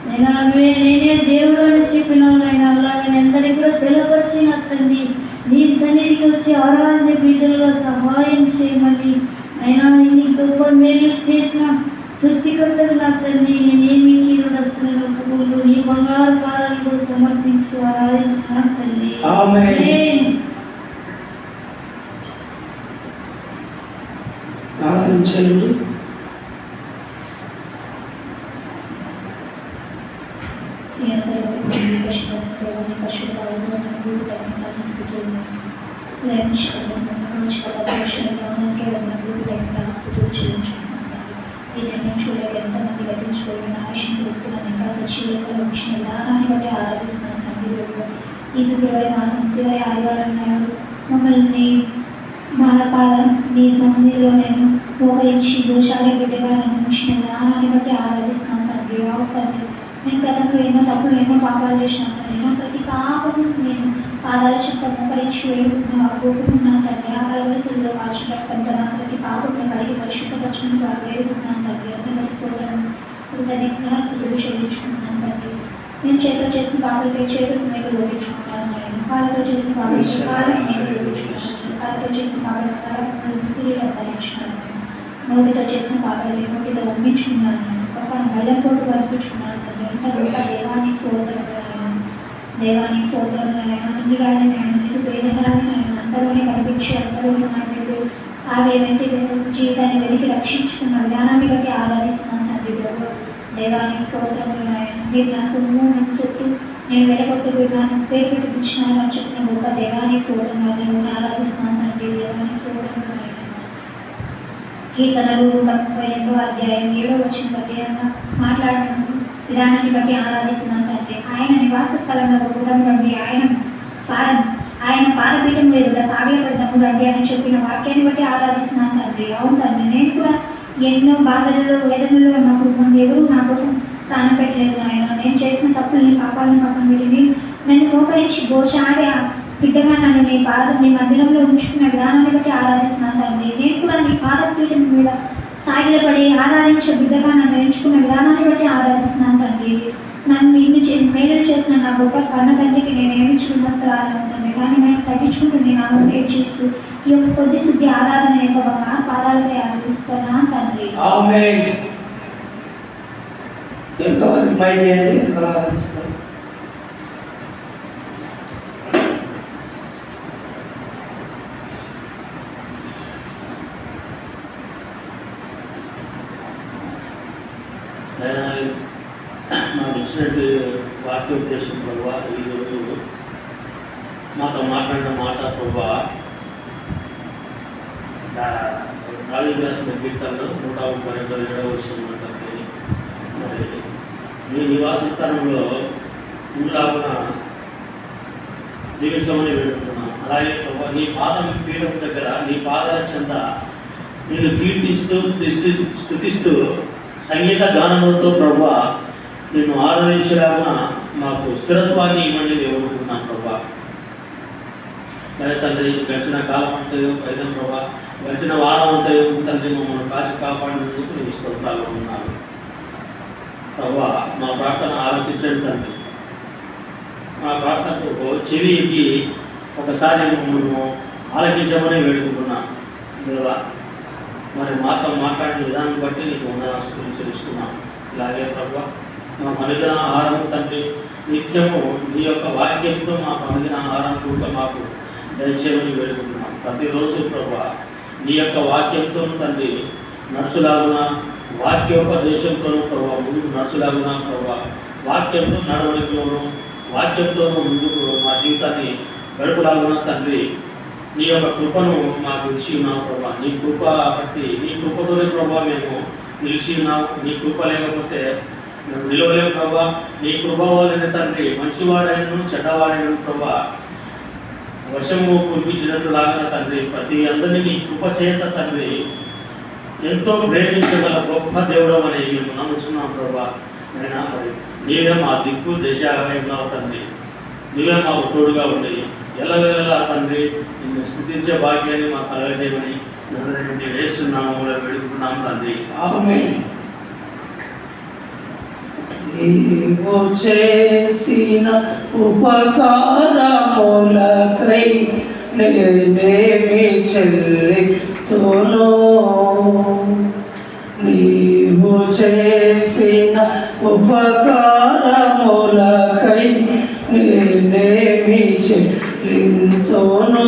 నైనా నేనే దేవుడు అని చెప్పినావు నైనా అలాగే ఎందరికి కూడా తెలియపరిచి నా తండ్రి నీ సన్నిధికి వచ్చి ఆరాధన బిడ్డలుగా సహాయం చేయమని అయినా నీ గొప్ప మేలు చేసిన సృష్టికర్తలు నా తండ్రి నేనేమి చీరుడస్తున్న పువ్వులు నీ బంగారు పాదాలకు సమర్పించు ఆరాధించిన తండ్రి ఆరాధించండి. ఎంతమంది గతించిపోయిన ఆయుష్ని పెట్టుకున్నాను ఇంకా సచివులకు వచ్చిన విధానాన్ని బట్టి ఆరాధిస్తున్నాను తండ్రి ఈ ఫిబ్రవరి మాసం చివరి ఆదివారం నాడు మమ్మల్ని బాలకాలం నీ మందిలో నేను మోకరించి దోషాలే బిడ్డగా నన్ను ఉంచిన విధానాన్ని బట్టి ఆరాధిస్తున్నాను తండ్రి తండ్రి నేను గతంలో ఎన్నో తప్పులు ఎన్నో పాపాలు చేసినాను ఎన్నో ప్రతి పాపం నేను పాదాల చెత్త మోకరించి వేడుకున్నాను తండ్రి ఆ కలవరిలో కాల్చిపెట్టంతా ప్రతి పాపంలో కలిగి పరిశుద్ధపరచడం వారు వేడుకున్నాను తండ్రి అందరి స్థుతులు చెల్లించుకుంటున్నాను తండ్రి నేను చేతితో చేసిన పాపలపై చేతులకు మీద ఓడించుకుంటాను నేను కాళ్ళతో చేసిన పాపలపై కాళ్ళకి మీద ఓడించుకుంటాను కాళ్ళతో చేసిన పాపలపై గుర్తులు ధరించుకున్నాను నోటితో చేసిన పాపలపై నోటితో ఒప్పించుకున్నాను నేను ఒక బలంతోటి వర్పించుకున్నాను తండ్రి ఎంత గొప్ప దేవానికి సోదరులైనా ముందుగా నేను వేదనరాని నేను అంతలోనే కనిపించి అంతలోనే నాకు ఆవేదంటే జీవితాన్ని వెలికి రక్షించుకున్న విధానాన్ని బట్టి ఆరాధిస్తున్నాను తండ్రి దేవానికి సోదరులైనా మీరు నా సొమ్ము నన్ను చుట్టూ నేను వెలగొట్టుకున్నాను పేరు పెట్టి పిలిచినాను అని చెప్పిన గొప్ప దేవానికి సోదరులు నేను ఆరాధిస్తున్నాను తండ్రి దేవానికి సోదరులైనా కీర్తనలు 38వ అధ్యాయం 7వ వచనం బట్టి మాట్లాడిన విధానాన్ని బట్టి ఆరాధిస్తున్నాను తండ్రి ఆయన నివాస స్థలంలో కూడం రండి ఆయన పాదపీఠం ఎదుట సాగిలపడినప్పుడు రండి అని చెప్పిన వాక్యాన్ని బట్టి ఆరాధిస్తున్నాను తండ్రి అవును తండ్రి నేను కూడా ఎన్నో బాధలలో వేదనలో ఉన్నప్పుడు మన ఎవరు నా కోసం స్థానం పెట్టలేదు ఆయన నేను చేసిన తప్పుల్ని పాపాలని పక్కన పెట్టి నన్ను మోకరించి గోచాడి బిడ్డగా నన్ను నీ మందిరంలో ఉంచుకున్న విధానాన్ని బట్టి ఆరాధిస్తున్నాను తండ్రి నేను కూడా నీ పాదపీఠం మీద సాగిలపడి ఆరాధించే బిడ్డగా నన్ను ఎంచుకున్న విధానాన్ని బట్టి ఆరాధిస్తున్నాను తండ్రి నన్ను ఇన్ని మేలు చేసిన నా గొప్ప కన్న తండ్రికి నేను ఏమించుకున్నంత ఆరాధిస్తాను కానీ నేను తగ్గించుకుంటూ నేను ఆలోచన చేస్తూ ఈ యొక్క కొద్ది శుద్ధి ఆరాధన యొక్క పాదాలపై ఆరాధిస్తున్నాను తండ్రి ఎంతవరకు పై చేయండి ఆరాధిస్తాను. మాకు ఇచ్చినట్టు వాక్యోపదేశం ప్రభావ ఈరోజు మాతో మాట్లాడిన మాట ప్రభావ రాజు రాసిన కీర్తనలో 137వ వచనం ఉంటుంది. మరి మీ నివాస స్థానంలో ఉండాలన్న జీవించమని వేడుకుంటున్నాను. అలాగే ప్రభావ నీ పాదం పీఠం దగ్గర నీ పాదాల చెంత నేను కీర్తిస్తూ స్తుతిస్తూ సంగీత గానములతో ప్రభావ నేను ఆరాధించడాన మాకు స్థిరత్వాన్ని ఇవ్వండి వేడుకుంటున్నాను ప్రభా. సరే తండ్రి గడిచిన కాలం అంతయో పైదం ప్రభా గడిచిన వారం అంతయో తండ్రి మమ్మల్ని కాచి కాపాడినందుకు నేను స్తోత్రాలు ఉన్నాను ప్రభా. మా ప్రార్థన ఆలోచించండి తండ్రి. మా ప్రార్థనకు చెవి ఎక్కి ఒకసారి మమ్మల్ని ఆలకించమని వేడుకుంటున్నాను దేవా. మరి మాతో మాట్లాడిన విధానం బట్టి నీకు వందనాలు చెల్లిస్తున్నాను. ఇలాగే ప్రభా మా మనుగన ఆహారం తండ్రి నిత్యము నీ యొక్క వాక్యంతో మా మనుగన ఆహారం కూడా మాకు దయచేయమని వేడుకుంటున్నాం. ప్రతిరోజు ప్రభా నీ యొక్క వాక్యంతో తండ్రి నడుచులాగున వాక్యోపదేశంతోనూ ప్రభావ ముందుకు నడుచులాగున ప్రభావ వాక్యంతో నడవడికలోనూ వాక్యంతోనూ ముందుకు మా జీవితాన్ని గడుపులాగున తండ్రి నీ యొక్క కృపను మాకు ఇచ్చి ఉన్నావు ప్రభా. నీ కృప బట్టి నీ కృపతోనే ప్రభావ మేము నిలిచి ఉన్నావు. నీ కృప లేకపోతే మేము నిలవలేము ప్రభా. నీ కృప వల్లనే తండ్రి మంచివాడైనను చెడ్డవాడైనను ప్రభా వర్షము కురిపించినట్లులాగా తండ్రి ప్రతి అందరినీ నీ కృప చేత తండ్రి ఎంతో ప్రేమించగల గొప్ప దేవుడు అని మేము నమ్ముతున్నాం ప్రభా. అయినా మరి నీవే మా దిక్కు దేశాలయంగా తండ్రి, నీవే మాకు తోడుగా ఉండి ఎల్లవేళలా తండ్రి నిన్ను స్తుతించే భాగ్యాన్ని మాకు కలగజేయమని వేస్తున్నాము వెళుతున్నాం తండ్రి. నీవు చేసిన ఉపకారములకై నేనేమి చెల్లిస్తును. నీవు చేసిన ఉపకారములకై నేనేమి చెల్లిస్తును.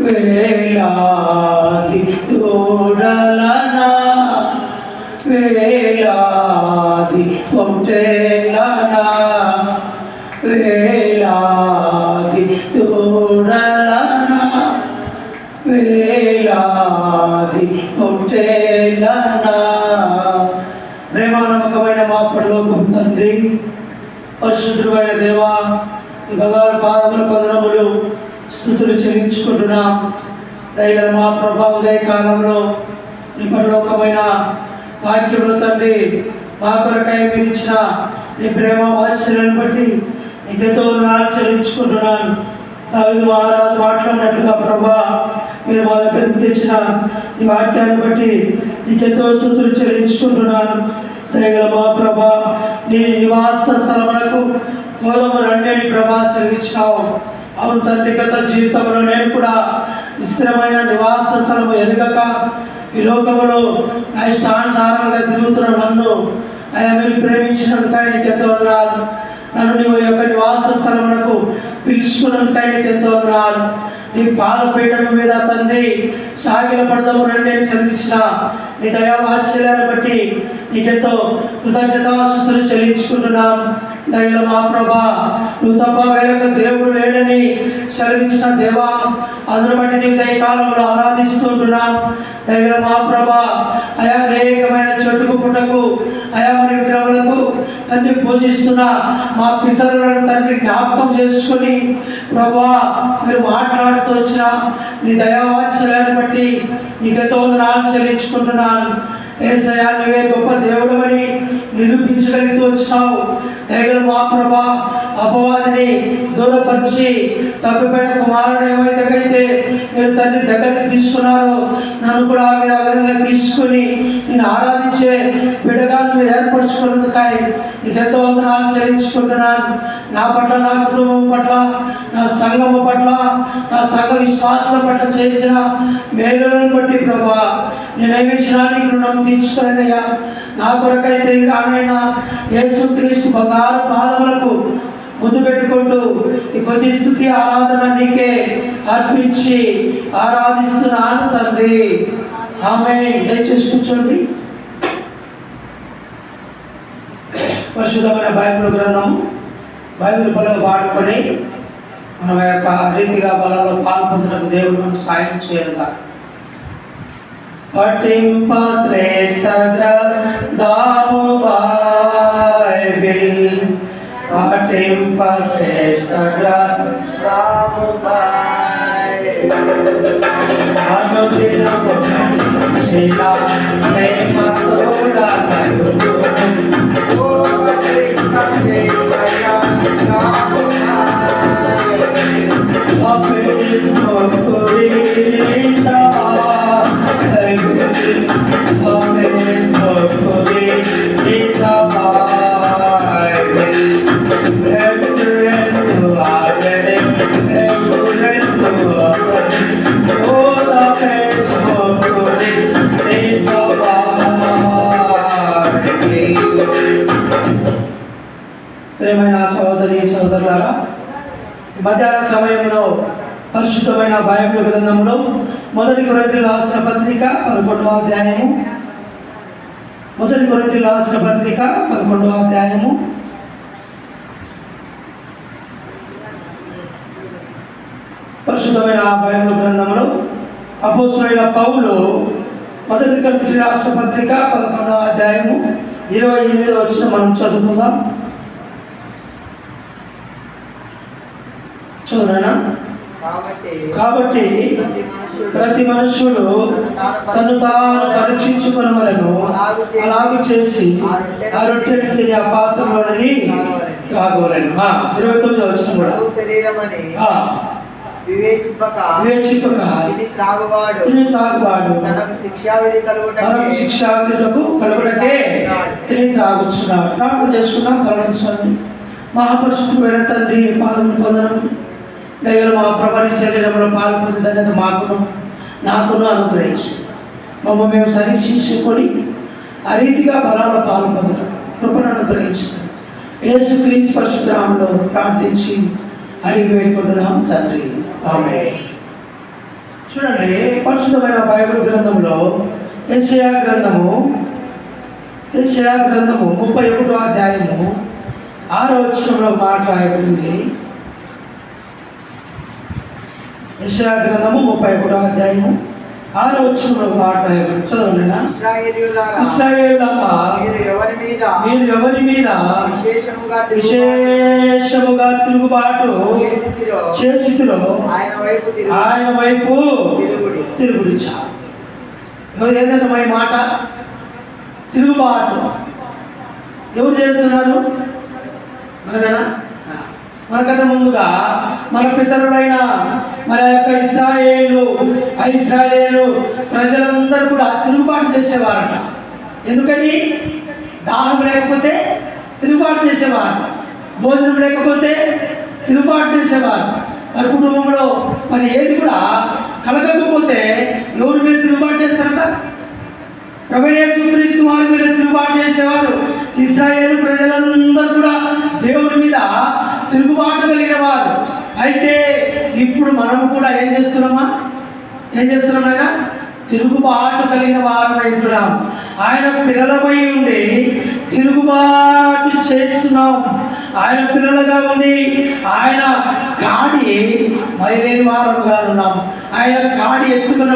వేలాది తోడలనా వేలాది పొట్టేలనా వేలాది తోడలనా వేలాది పొట్టేలనా. ప్రేమానమ్మకమైన మా పరలోకపు తండ్రి, పరిశుద్ధుడైన దేవా, ఈ బంగారు పాదముల పదనములు స్తుతులు చెల్లించుకుంటున్నాం. దయగల మా ప్రభా ఉదయ కాలంలో నీ పరలోకమైన వాక్యములు తండ్రి మా కొరకై మీరు ఇచ్చిన నీ ప్రేమ వాత్సల్యాన్ని బట్టి నీకెంతో వందనాలు చెల్లించుకుంటున్నాను. దావీదు మహారాజు మాట్లాడినట్టుగా ప్రభా మీరు మా దగ్గరికి తెచ్చిన ఈ వాక్యాన్ని బట్టి నీకెంతో స్తుతులు చెల్లించుకుంటున్నాను. దయగల మా ప్రభా నీ నివాస స్థలములకు గోధుమ రండిని ప్రభా సెలవిచ్చినావు. అవును తండ్రి, గత జీవితంలో నేను కూడా స్థిరమైన నివాస స్థలము ఎదగక ఈ లోకములో నా ఇష్టానుసారంగా తిరుగుతున్న నన్ను ఆయన మీరు ప్రేమించినందుకై నీకు ఎంతో వందనాలు. నన్ను నీ యొక్క నివాస స్థలములకు పిలుచుకున్నందుకై నీకు ఎంతో వందనాలు. నీ పాదపీఠం మీద తండ్రి సాగిల పడదము రండి అని చెల్లించిన నీ దయా వాత్సల్యాన్ని బట్టి నీకెంతో కృతజ్ఞతాస్తుతులు చెల్లించుకుంటున్నాం. దయల మా ప్రభా, నువ్వు తప్ప వేరొక దేవుడు లేడని సెలవించిన దేవా, అందును బట్టి నీ దయకాలంలో ఆరాధిస్తుంటున్నాం. దయల మా ప్రభా, అయా అనేకమైన చెట్టుకు పుట్టకు అయా మరి విగ్రహములకు తండ్రి పూజిస్తున్న మా పితరులను తండ్రి జ్ఞాపకం చేసుకొని ప్రభా మీరు మాట్లాడుతూ వచ్చిన నీ దయావాత్సల్యాన్ని బట్టి నీకెంతో వందనాలు చెల్లించుకుంటున్నాను. యేసయ్యా, నువ్వే గొప్ప దేవుడు అని నిరూపించగలుగుతూ వచ్చినావు. దయగల మా ప్రభా, అపవాదిని దూరపరిచి తప్పిపోయిన కుమారుడు ఏమైతే మీరు తండ్రి దగ్గరికి తీసుకున్నారో నన్ను కూడా మీరు ఆ విధంగా తీసుకుని నేను ఆరాధించే బిడ్డగా మీరు ఏర్పరచుకున్నందుకై నీకెంతో వందనాలు చెల్లించుకుంటున్నాను. నా పట్ల, నా కుటుంబం పట్ల, నా సంఘము పట్ల, నా సంఘ విశ్వాసుల పట్ల చేసిన మేలులను బట్టి ప్రభా నేనేమిచ్చినా నీకు రుణం తీర్చుకోలేనయ్యా. నా కొరకైతే రానైనా యేసుక్రీస్తు బంగారు పాదములకు ముద్దు పెట్టుకుంటూ ఈ కొద్ది స్తుతి ఆరాధన నీకే అర్పించి ఆరాధిస్తున్నాను తండ్రి. ఆమేన్. దయచేసి కూర్చోండి. పరిశుద్ధమైన బైబిల్ గ్రంథము, బైబిల్ బలం వాడుకొని మన యొక్క రీతిగా బలంలో పాల్పొందడానికి దేవుడు మనకు సాయం చేయాలి. పఠింప శ్రేష్ఠ గ్రంథము బైబిల్, పఠింప శ్రేష్ఠ గ్రంథము బైబిల్, అనుదినము శిలా ప్రేమతోడనగు ఓ పఠింప శ్రేష్ఠ గ్రంథము బైబిల్, ప్రేమైన సహోదరి సహోదరులారా, మధ్యాహ్న సమయంలో పరిశుద్ధమైన బైబిల్ గ్రంథంలో మొదటి కొరింథీయులకు రాసిన పత్రిక 11వ అధ్యాయము. మొదటి కొరింథీయులకు రాసిన పత్రిక 11వ అధ్యాయము. పరిశుద్ధమైన బైబిల్ గ్రంథంలో అపోస్తలుడైన పౌలు మొదటి కొరింథీయులకు రాసిన పత్రిక 11వ అధ్యాయము 28వ వచనం మనం చదువుకుందాం. చదువునా? కాబట్టి ప్రతి మనుష్యుడు తను తాను పరీక్షించుకొనవలెను, అలాగు చేసి ఆ రొట్టెని తిని ఆ పాత్రలోనిది త్రాగవలెను. 29వ వచనం కూడా వివేచింపక తిని త్రాగువాడు తనకు శిక్షావిధులకు కలుగుటకే తిని త్రాగుచున్నాడు. ప్రార్థన చేసుకున్నాం. కలుగుతుంది. మహాపరిశుద్ధుడైన తండ్రి పాదములు పొందడం దయగల మా ప్రభాని శరీరంలో పాల్పొంది ధన్యత మాకును నాకును అనుగ్రహించి మమ్మ మేము పరీక్షించుకొని ఆ రీతిగా బలాల పాల్పొందడం కృపను అనుగ్రహించడం యేసుక్రీస్తు పరిశుద్ధ నామములో ప్రార్థించి అడిగి వేడుకుంటున్నాం తండ్రి. ఆమేన్. చూడండి, పరిశుద్ధమైన బైబిల్ గ్రంథంలో యెషయా గ్రంథము 31వ అధ్యాయము 6వ వచనంలో మాట రాయబడింది. యెషయా గ్రంథము 31వ అధ్యాయము 6వ వచనంలో మాట రాయబడింది. చదవండి. ఇశ్రాయేలులారా, మీరు ఎవరి మీద విశేషముగా తిరుగుబాటు చేసితిరో ఆయన వైపు తిరుగుడి. చాలు. ఏంటంటే మా మాట తిరుగుబాటు ఎవరు చేస్తున్నారు? మనమేనా? మనకన్నా ముందుగా మన పితరులైన మన యొక్క ఇశ్రాయేలు ప్రజలందరూ కూడా తిరుగుబాటు చేసేవారట. ఎందుకని? దాహం లేకపోతే తిరుగుబాటు చేసేవారు, భోజనం లేకపోతే తిరుగుబాటు చేసేవారు. మరి కుటుంబంలో మరి ఏది కూడా కలగకపోతే ఎవరి మీద తిరుగుబాటు చేస్తారట? ప్రభువైన యేసుక్రీస్తు వారి మీద తిరుగుబాటు చేసేవారు. ఇశ్రాయేలు ప్రజలందరూ కూడా దేవుడి మీద తిరుగుబాటు కలిగిన వారు. అయితే ఇప్పుడు మనం కూడా ఏం చేస్తున్నాం అయినా తిరుగుబాటు కలిగిన వారు అంటున్నాం. ఆయన పిల్లలపై ఉండి తిరుగుబాటు చేస్తున్నాం. ఆయన పిల్లలుగా ఉండి ఆయన కాడి మైలేని వారంగా ఉన్నాం. ఆయన కాడి ఎత్తుకున్న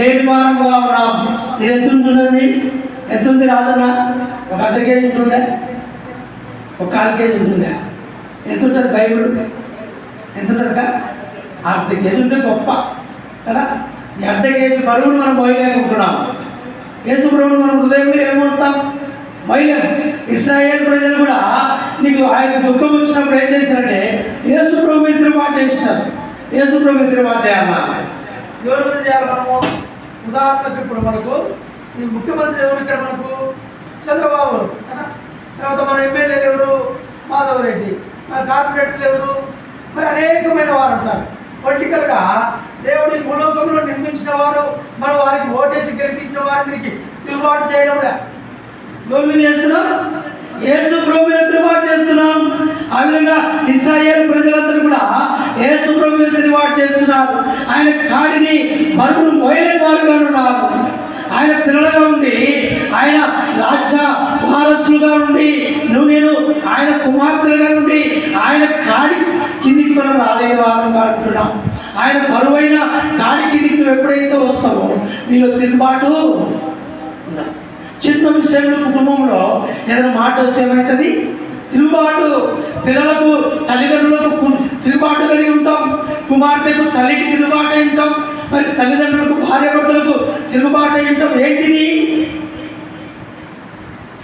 లేని వారంగా ఉన్నాం. ఇది ఎంతుంటున్నది? ఎంతుంది రాదన్నా? ఒక అర్ధ కేజీ ఉంటుందా? ఒక 1/4 కేజీ ఉంటుందా? ఎంత ఉంటుంది బైబిల్? ఎంత ఉంటుంది? అర్ధ కేజీ ఉంటే గొప్ప కదా. ఈ అర్ధ కేజీ బరువును మనం మోయలేకుంటున్నాం. యేసు ప్రభువును మనం హృదయం మీద ఏమోస్తాం? మోయలేము. ఇశ్రాయేలు ప్రజలు కూడా నీకు ఆయన దుఃఖం వచ్చినప్పుడు ఏం చేశారంటే యేసు ప్రభు మీద తిరుగుబాటు చేస్తారు. యేసు ప్రభు మీద తిరుగుబాటు చేయాలా? ఎవరి మీద చేయాలి మనము? ఉదాహరణకు ఇప్పుడు మనకు ఈ ముఖ్యమంత్రి ఎవరు ఇక్కడ? మనకు చంద్రబాబు కదా. తర్వాత మన ఎమ్మెల్యేలు ఎవరు? మాధవరెడ్డి. మన కార్పొరేటర్లు ఎవరు? మరి అనేకమైన వారు ఉంటారు. పొలిటికల్గా దేవుడి భూలోకంలో నిర్మించిన వారు, మనం వారికి ఓటేసి గెలిపించిన వారికి తిరుగుబాటు చేయడం లే. ఎవరి మీద చేస్తున్నాం? యేసు ప్రభు మీద తిరుగుబాటు చేస్తున్నాం. ఆ విధంగా ఇశ్రాయేలు ప్రజలందరూ కూడా యేసు ప్రభు మీద తిరుగుబాటు చేస్తున్నారు. ఆయన కాడిని బరువును మోయలేని వారుగా ఉన్నారు. ఆయన పిల్లలుగా ఉండి ఆయన రాజ్య వారసులుగా ఉండి నేను ఆయన కుమార్తెలుగా ఉండి ఆయన కాడి కిందికి మనం రాలేని వారంగా అంటున్నాం. ఆయన బరువైన కాడి కిందికి నువ్వు ఎప్పుడైతే వస్తావో నీలో తిరుగుబాటు ఉండదు. చిన్న విషయంలో కుటుంబంలో ఏదైనా మాట వస్తే ఏమవుతుంది? తిరుగుబాటు. పిల్లలకు తల్లిదండ్రులకు తిరుగుబాటు కలిగి ఉంటాం. కుమార్తెకు తల్లికి తిరుగుబాటు అయి ఉంటాం. మరి తల్లిదండ్రులకు భార్యాభర్తలకు తిరుగుబాటు అయి ఉంటాం. ఏంటిది?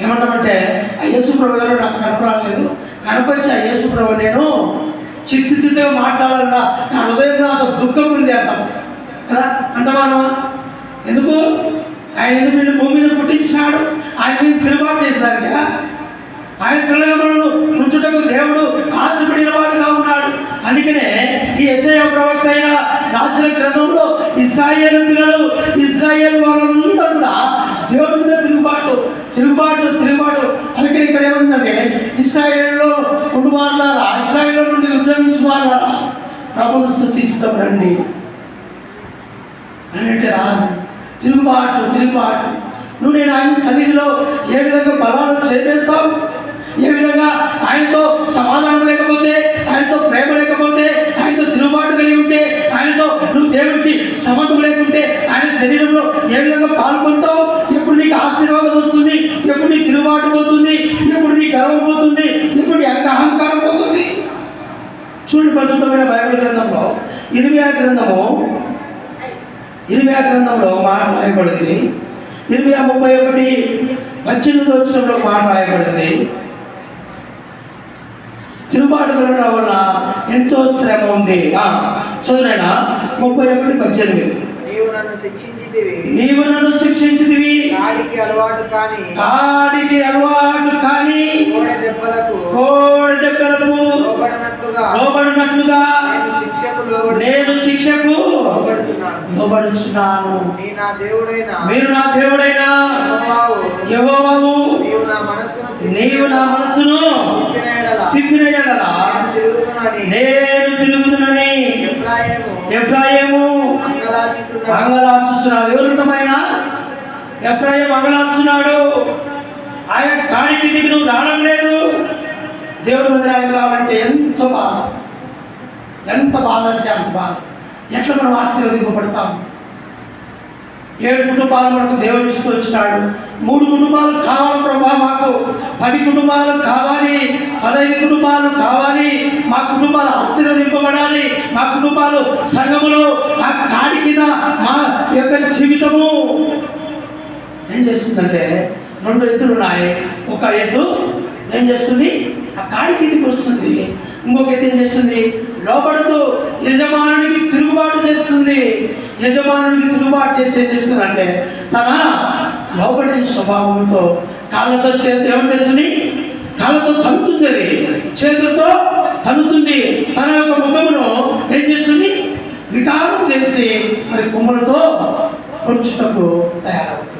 ఏమంటామంటే ఆ యేసు ప్రభు గారు నాకు కనపరాలేదు, కనపరిచి ఆ యేసు ప్రభు నేను చిత్తుగా మాట్లాడాలన్నా నా హృదయంలో అంత దుఃఖం ఉంది అంటాం కదా. అంటమానమా? ఎందుకు? ఆయన ఎందుకు నిన్ను భూమి మీద పుట్టించినాడు? ఆయన మీద తిరుగుబాటు చేసినాక ఆయన పిల్లల మనల్ని ఉంచుటకు దేవుడు ఆశపడిన వాడుగా ఉన్నాడు. అందుకనే ఈ యెషయా ప్రవక్త అయిన రాసిన గ్రంథంలో ఇశ్రాయేలు పిల్లలు ఇశ్రాయేలు వాళ్ళందరూ కూడా దేవుడి మీద తిరుగుబాటు. అందుకని ఇక్కడ ఏముందంటే ఇశ్రాయేలులో ఉండి వారులారా, ఇశ్రాయేలు నుండి ఉద్యమించి వారులారా ప్రభువును స్తుతించుదాం రండి అని అయితే రాదు. తిరుగుబాటు. నువ్వు నేను ఆయన సన్నిధిలో ఏ విధంగా బలాలు చేపేస్తావు, ఏ విధంగా ఆయనతో సమాధానం లేకపోతే, ఆయనతో ప్రేమ లేకపోతే, ఆయనతో తిరుగుబాటు కలిగి ఉంటే, ఆయనతో నువ్వు దేవుడికి సమతం లేకుంటే ఆయన శరీరంలో ఏ విధంగా పాల్గొంటావు? ఎప్పుడు నీకు ఆశీర్వాదం వస్తుంది? ఎప్పుడు నీ తిరుగుబాటు పోతుంది? ఎప్పుడు నీ గర్వం పోతుంది? ఎప్పుడు నీ అహంకారం పోతుంది? చూడండి, పరిశుద్ధమైన బైబిల్ గ్రంథంలో ఇర్మియా గ్రంథంలో మాట రాయబడింది. ఇర్మియా 31:18 వచ్చినప్పుడు మాట రాయబడింది. తిరుగుబాటు వెళ్ళడం వల్ల ఎంతో శ్రమ ఉంది. చదువునైనా 31:18 నీవు నన్ను శిక్షించితివి, కాడికి అలవాటు కాని కోడి దెబ్బలకు లోబడినట్లుగా నేను శిక్షకు లోబడుచున్నాను. మీరు నా దేవుడైన యెహోవావు, నీవు నా మనస్సును తిప్పిన యెడల నేను తిరుగుదునని ఎఫ్రాయిము అంగలార్చుచున్నాడు. ఎవరుంటమైన ఎఫ్రాయిము అంగలార్చున్నాడు. ఆయన కాడికి దిగి నువ్వు రావడం లేదు. దేవుడి మందిరానికి రావాలంటే ఎంత బాధ అంటే అంత బాధ. ఎట్లా మనం ఆశీర్వదింపబడతాం? 7 కుటుంబాలు మనకు దేవుడు ఇస్తూ వచ్చినాడు. 3 కుటుంబాలు కావాలి ప్రభా, మాకు 10 కుటుంబాలు కావాలి, 15 కుటుంబాలు కావాలి. మా కుటుంబాలు ఆశీర్వదింపబడాలి. మా కుటుంబాలు సంఘములో ఆ కాడి కింద మా యొక్క జీవితము ఏం చేస్తుందంటే, 2 ఎద్దులు ఉన్నాయి. ఒక ఎద్దు ఏం చేస్తుంది? ఆ కాడి కిందికి వస్తుంది. ఇంకొక ఎద్దు ఏం చేస్తుంది? లోపడుతూ యజమానునికి తిరుగుబాటు చేస్తుంది. యజమానునికి తిరుగుబాటు చేసి ఏం చేస్తుందంటే, తన లోపడి స్వభావంతో కాళ్ళతో చేతితో ఏం చేస్తుంది? కాళ్ళతో తన్నుతుంది. అది చేతులతో తన్నుతుంది. తన యొక్క ముఖమును ఏం చేస్తుంది? వికారం చేసి మరి కొమ్ములతో పొడుచుటకు తయారవుతుంది.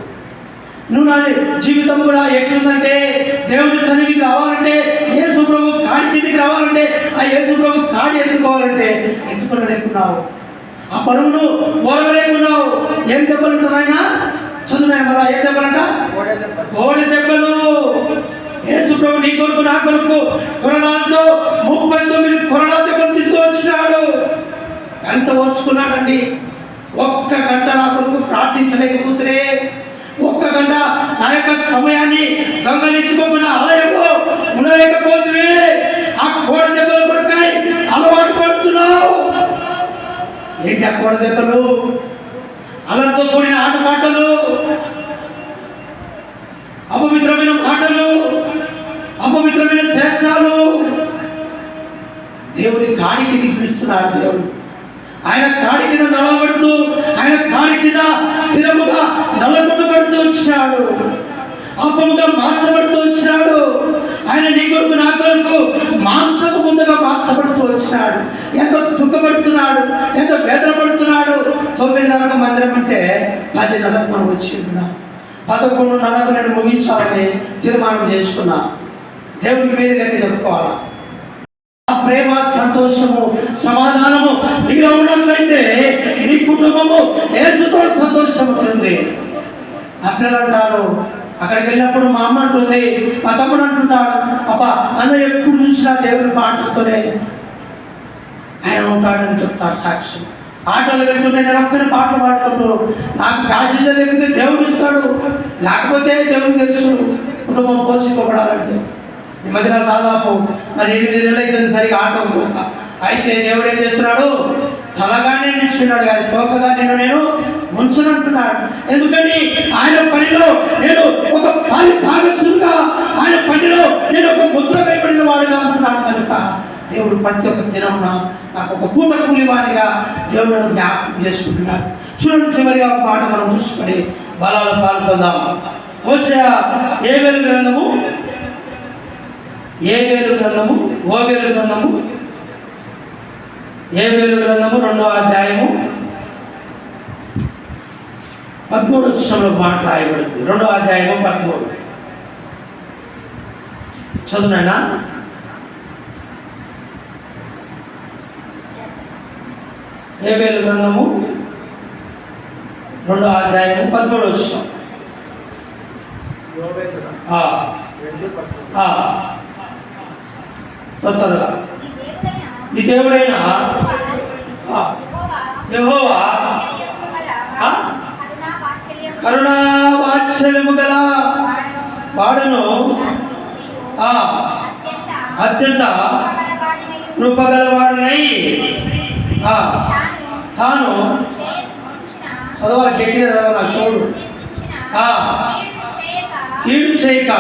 నువ్వు నా జీవితం కూడా ఎట్లుందంటే, దేవుడి సన్నిధికి రావాలంటే, యేసు ప్రభు కాడి కిందికి రావాలంటే, ఆ యేసు ప్రభు కాడి ఎత్తుకోవాలంటే ఎత్తుకోలేకున్నావు. ఆ పరువును ఓరవలేకున్నావు. ఏం దెబ్బలుంటారు ఆయన? చదువునాయి మళ్ళా ఏం దెబ్బలంట? కోడి దెబ్బలు. యేసు ప్రభు నీ కొరకు నా కొరకు కొరడాలతో 39 కొరడా దెబ్బలు తింటూ వచ్చినాడు. ఎంత ఓర్చుకున్నాడండి. 1 గంట నా కొరకు ప్రార్థించలేకపోతే, 1 గంట నా యొక్క సమయాన్ని దొంగలించుకోకుండా ఆలయంలో ఉండలేకపోతే, ఆ కోడి దెబ్బలు కొరకాయి అలవాటు పడుతున్నావు. ఏంటి ఆ కోడి దెబ్బలు? అలతో కూడిన ఆటపాటలు, అపవిత్రమైన మాటలు, అపవిత్రమైన శాస్త్రాలు. దేవుడి కాడి కింద పిలుస్తున్నాడు. దేవుడు ఆయన కాడి కింద నలబడుతూ, ఆయన కాడి కింద స్థిరముగా నలగొట్టబడుతూ వచ్చినాడు. అపముగా మార్చబడుతూ వచ్చినాడు. ఆయన నీ కొరకు నా కొరకు మాంసపు ముందుగా మార్చబడుతూ వచ్చినాడు. ఎంత దుఃఖపడుతున్నాడు, ఎంత వేదన పడుతున్నాడు. 9:30 మందిరం అంటే 10:30 మనం వచ్చి ఉన్నాం. 11:30 నేను ముగించాలని తీర్మానం చేసుకున్నా. దేవుడికి వేరే లెక్క చెప్పుకోవాలా. ఆ ప్రేమ, సంతోషము, సమాధానము నీలో ఉన్నట్లయితే నీ కుటుంబము యేసుతో సంతోషం ఉంటుంది. అక్కడ అంటారు, అక్కడికి వెళ్ళినప్పుడు మా అమ్మ అంటుంది, మా తమ్ముడు అంటున్నాడు, అబ్బా అన్న ఎప్పుడు చూసినా దేవుడి పాటలతోనే ఆయన ఉంటాడని చెప్తారు సాక్షి. ఆటోలు వెళ్తుంటే నేను ఒక్కరి పాటలు పాడుకుంటూ, నాకు ప్యాసింజర్ ఎక్కితే దేవుడు ఇస్తాడు, లేకపోతే దేవుడు తెలుసు కుటుంబం పోషింపబడాలంటే. ఈ మధ్యన దాదాపు మరి 8 నెలలు అయితే సరిగా ఆటో అయితే దేవుడు ఏం చేస్తున్నాడు? తలగానే నిల్చున్నాడు కానీ తోకగా నేను ఉంచనంటున్నాడు. ఎందుకని? ఆయన పనిలో నేను ఒక భాగస్తుడుగా, ఆయన పనిలో నేను ఒక ముద్ర వేయబడిన వాడుగా అంటున్నాడు కనుక దేవుడు ప్రతి ఒక్క దినమున నాకు ఒక పూట కూలివాడిగా దేవుడు జ్ఞాపకం చేసుకుంటున్నాడు. చూడండి, చివరిగా ఒక మాట మనం చూసుకొని బలాలు పాల్పొందాం. హోషేయ ఏబేలు గ్రంథము 2వ అధ్యాయము 13 వచనంలో మాట రాయబడింది. 2వ అధ్యాయము 13 చదువునైనా. ఏబేలు గ్రంథము 2వ అధ్యాయం 13వ వచనం. తొందరగా నీ దేవుడైన యెహోవా కరుణా వాత్సల్యము గల వాడను, అత్యంత కృపగలవాడనై తాను చదవాలి, గట్టిగా చదవాలి, చూడు. కీడు చేయక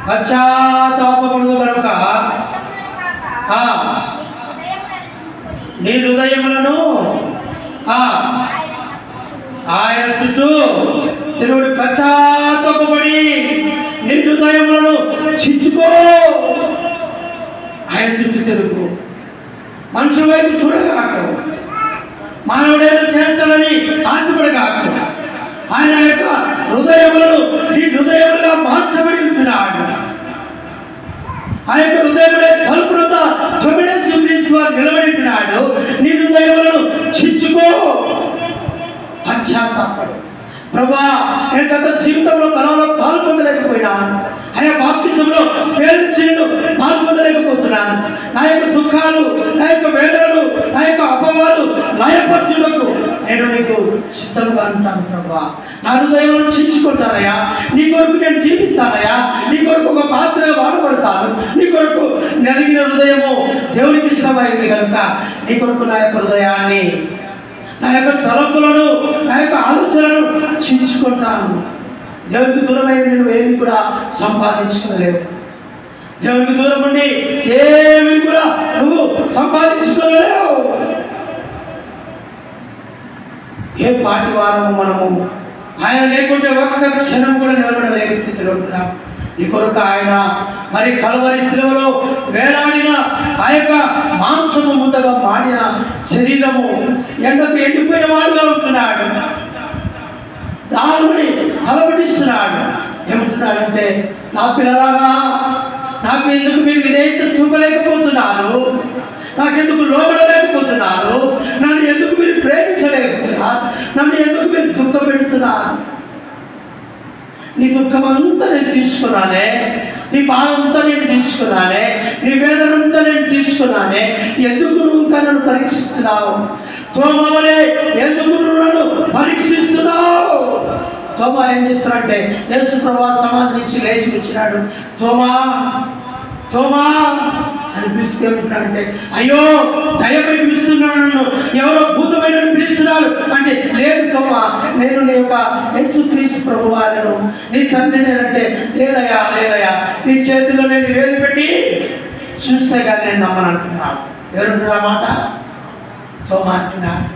పశ్చాత్తాపపడదు కనుక నీ హృదయములను ఆయన చుట్టూ తిరుగుడు, పశ్చాత్తాపపడి నీ హృదయములను చించుకో. ఆయన చుట్టూ తిరుగు, మనుషుల వైపు చూడగాక, మానవుడేదో చేస్తాడని ఆశపడగాక. ఆయన యొక్క హృదయములను నీ హృదయములుగా మార్చబడి ఉంటున్నాడు. ఆ యొక్క హృదయములే తలుపులతో నిలబడి ఉంటున్నాడు. నీ హృదయములను చించుకో, పశ్చాత్తాపడు. ప్రభా, నేను గత జీవితంలో బలంలో పాల్పొందలేకపోయినాను, ఆయా బాప్తిజంలో పేరు పాల్పొందలేకపోతున్నాను. నా యొక్క దుఃఖాలు, నా యొక్క వేదనలు, నా యొక్క అపవాలు లయపరచుటకు నేను నీకు సిద్ధంగా ఉంటాను. ప్రభా, నా హృదయం చించుకుంటానయ్యా, నీ కొరకు నేను జీవిస్తానయ్యా, నీ కొరకు ఒక పాత్రగా వాడబడతాను. నీ కొరకు నలిగిన హృదయము దేవునికి ఇష్టమైంది కనుక నీ కొరకు నా యొక్క హృదయాన్ని, నా యొక్క తలంపులను, నా యొక్క ఆలోచనలను చించుకుంటాను. దేవునికి దూరమైన నువ్వు ఏమి కూడా సంపాదించుకోలేవు. దేవునికి దూరం ఉండి ఏమి కూడా నువ్వు సంపాదించుకోలేవు. ఏ పాటి వారము మనము ఆయన లేకుంటే ఒక్క క్షణం కూడా నిలబడలేక స్థితిలో ఉంటున్నాం. ఈ కొరకు ఆయన మరి కల్వరి శిలువలో వేలాడిన ఆ యొక్క మాంసము ముద్దగా మాడిన శరీరము ఎండకు ఎండిపోయిన వాడుగా ఉంటున్నాడు. దారుని అలవడిస్తున్నాడు. ఏమంటున్నాడంటే, నా పిల్లలారా, నాకు ఎందుకు మీరు విధేయత చూపలేకపోతున్నారు, నాకెందుకు లోబడలేకపోతున్నారు, నన్ను ఎందుకు మీరు ప్రేమించలేకపోతున్నారు, నన్ను ఎందుకు మీరు దుఃఖం పెడుతున్నారు? నీ దుఃఖం అంతా నేను తీసుకున్నానే, నీ బాధ అంతా నేను తీసుకున్నానే, నీ వేదన అంతా నేను తీసుకున్నానే, ఎందుకు నువ్వు ఇంకా నన్ను పరీక్షిస్తున్నావు? తోమవలే ఎందుకు నువ్వు నన్ను పరీక్షిస్తున్నావు? తోమా ఏం చేస్తున్నాడంటే, యేసు ప్రభువు సమాధి నుంచి లేచి వచ్చినాడు. తోమా తోమా అని పిలిస్తే ఏమంటున్నాడంటే, అయ్యో దయపై పిలుస్తున్నాడు, నన్ను ఎవరో భూతమైన పిలుస్తున్నారు అంటే, లేదు తోమా, నేను నీ యొక్క యేసుక్రీస్తు ప్రభువాలను, నీ తండ్రిని అంటే, లేదయ్యా లేదయ్యా, నీ చేతిలో నేను వేలు పెట్టి చూస్తే కానీ నేను నమ్మను అంటున్నాడు. ఎవరుంటున్నా మాట? తోమా అంటున్నాడు.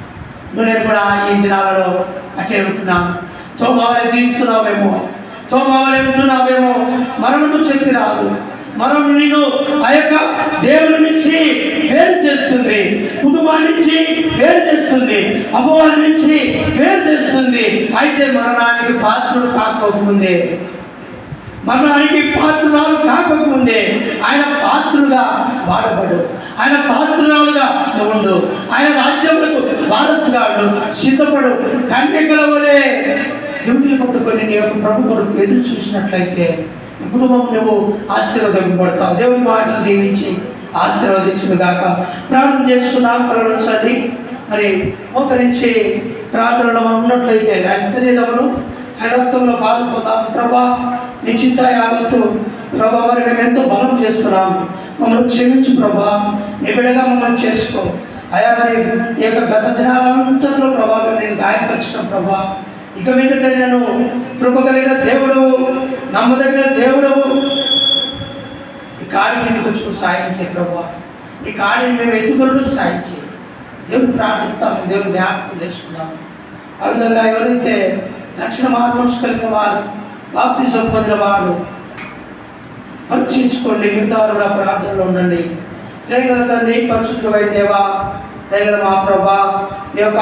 నువ్వు నేను కూడా ఈ దినాలలో అట్టే ఉంటున్నాను. తోమావలే తీస్తున్నావేమో, తోమావలే ఉంటున్నావేమో. మరణము శక్తి రాదు, మనం నిన్ను ఆ యొక్క దేవుడి నుంచి వేరు చేస్తుంది, కుటుంబాన్ని నుంచి వేరు చేస్తుంది, అపవాది నుంచి వేరు చేస్తుంది. అయితే మరణానికి పాత్రుడు కాకపోతే, మరణానికి పాత్రురాలు కాకపోతే ఆయన పాత్రుడుగా వాడబడు, ఆయన పాత్రురాలుగా ఉండు, ఆయన రాజ్యములకు వారసుగా సిద్ధపడు. కన్యకల వలె డ్యూటీలు పట్టుకొని నీ యొక్క ప్రభు కొరకు ఎదురు చూసినట్లయితే కుటుంబం నువ్వు ఆశీర్వదింపబడతావు. దేవుని మాటలు దీవించి ఆశీర్వదించును గాక. ప్రార్థన చేసుకున్నాం, కరుణించండి. మరి మోకరించి ప్రార్థనలో మనం ఉన్నట్లయితే ఆయన శరీరంలో ఆయన రక్తంలో పాల్పోతాం. ప్రభా, నీ చింత యావత్తు ప్రభా, మరి మేము ఎంతో బలం చేస్తున్నాం, మమ్మల్ని క్షమించు ప్రభా, నీ బిడ్డగా మమ్మల్ని చేసుకో అయా. మరి ఈ యొక్క గత దినాలంతలో ప్రభావం నేను గాయపరిచిన ప్రభా, ఇక మీదట నేను కృప కలిగిన దేవుడవు, నమ్మదగిన దేవుడవు, ఈ కాడి కిందకు వచ్చి సాయించే ప్రభా, ఈ కాడిని మేము ఎత్తుకొనడం సాయించి దేవుని ప్రార్థిస్తాము, దేవుని జ్ఞాపకం చేసుకున్నాము. ఆ విధంగా ఎవరైతే రక్షణ మార్గం కలిగిన వారు, బాప్తిజం పొందిన వారు పరీక్షించుకోండి. మిగతా వారు ప్రార్థనలో ఉండండి. దయగల తండ్రి, పరిశుద్ధుడు దేవా, దయగల మా ప్రభా, ఈ యొక్క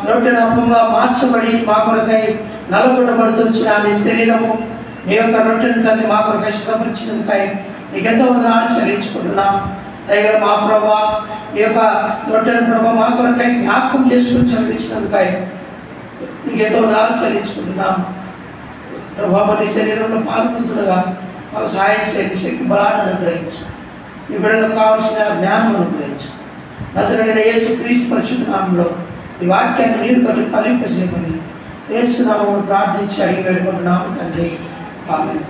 రొట్టెను అప్పంగా మార్చబడి మా కొరకై నలగొట్టబడుతున్న నీ శరీరము, నీ యొక్క రొట్టెను తండ్రి మా కొరకై శ్రమించినందుకై నీకెంతో వందనాలు చెల్లించుకుంటున్నాం. దయగల మా ప్రభా, ఈ యొక్క రొట్టెను ప్రభా మా కొరకై జ్ఞాపకం చేసుకుని చెల్లించినందుకై నీకు ఎంతో దారి చెల్లించుకుంటున్నాం ప్రభా. నీ శరీరంలో పాల్పొందుడుగా మాకు సహాయం చేయండి, శక్తి బలాన్ని అనుగ్రహించు, నీ బిడ్డలకు కావాల్సిన జ్ఞానం అనుగ్రహించు. నజరుడైన యేసు క్రీస్తు పరిశుద్ధ నామములో ఈ వాక్యాన్ని నీరు కట్టి ఫలింపజేయమని యేసు నామములో ప్రార్థించి అడిగి పెట్టుకుంటున్నాము తండ్రి. ఆమేన్.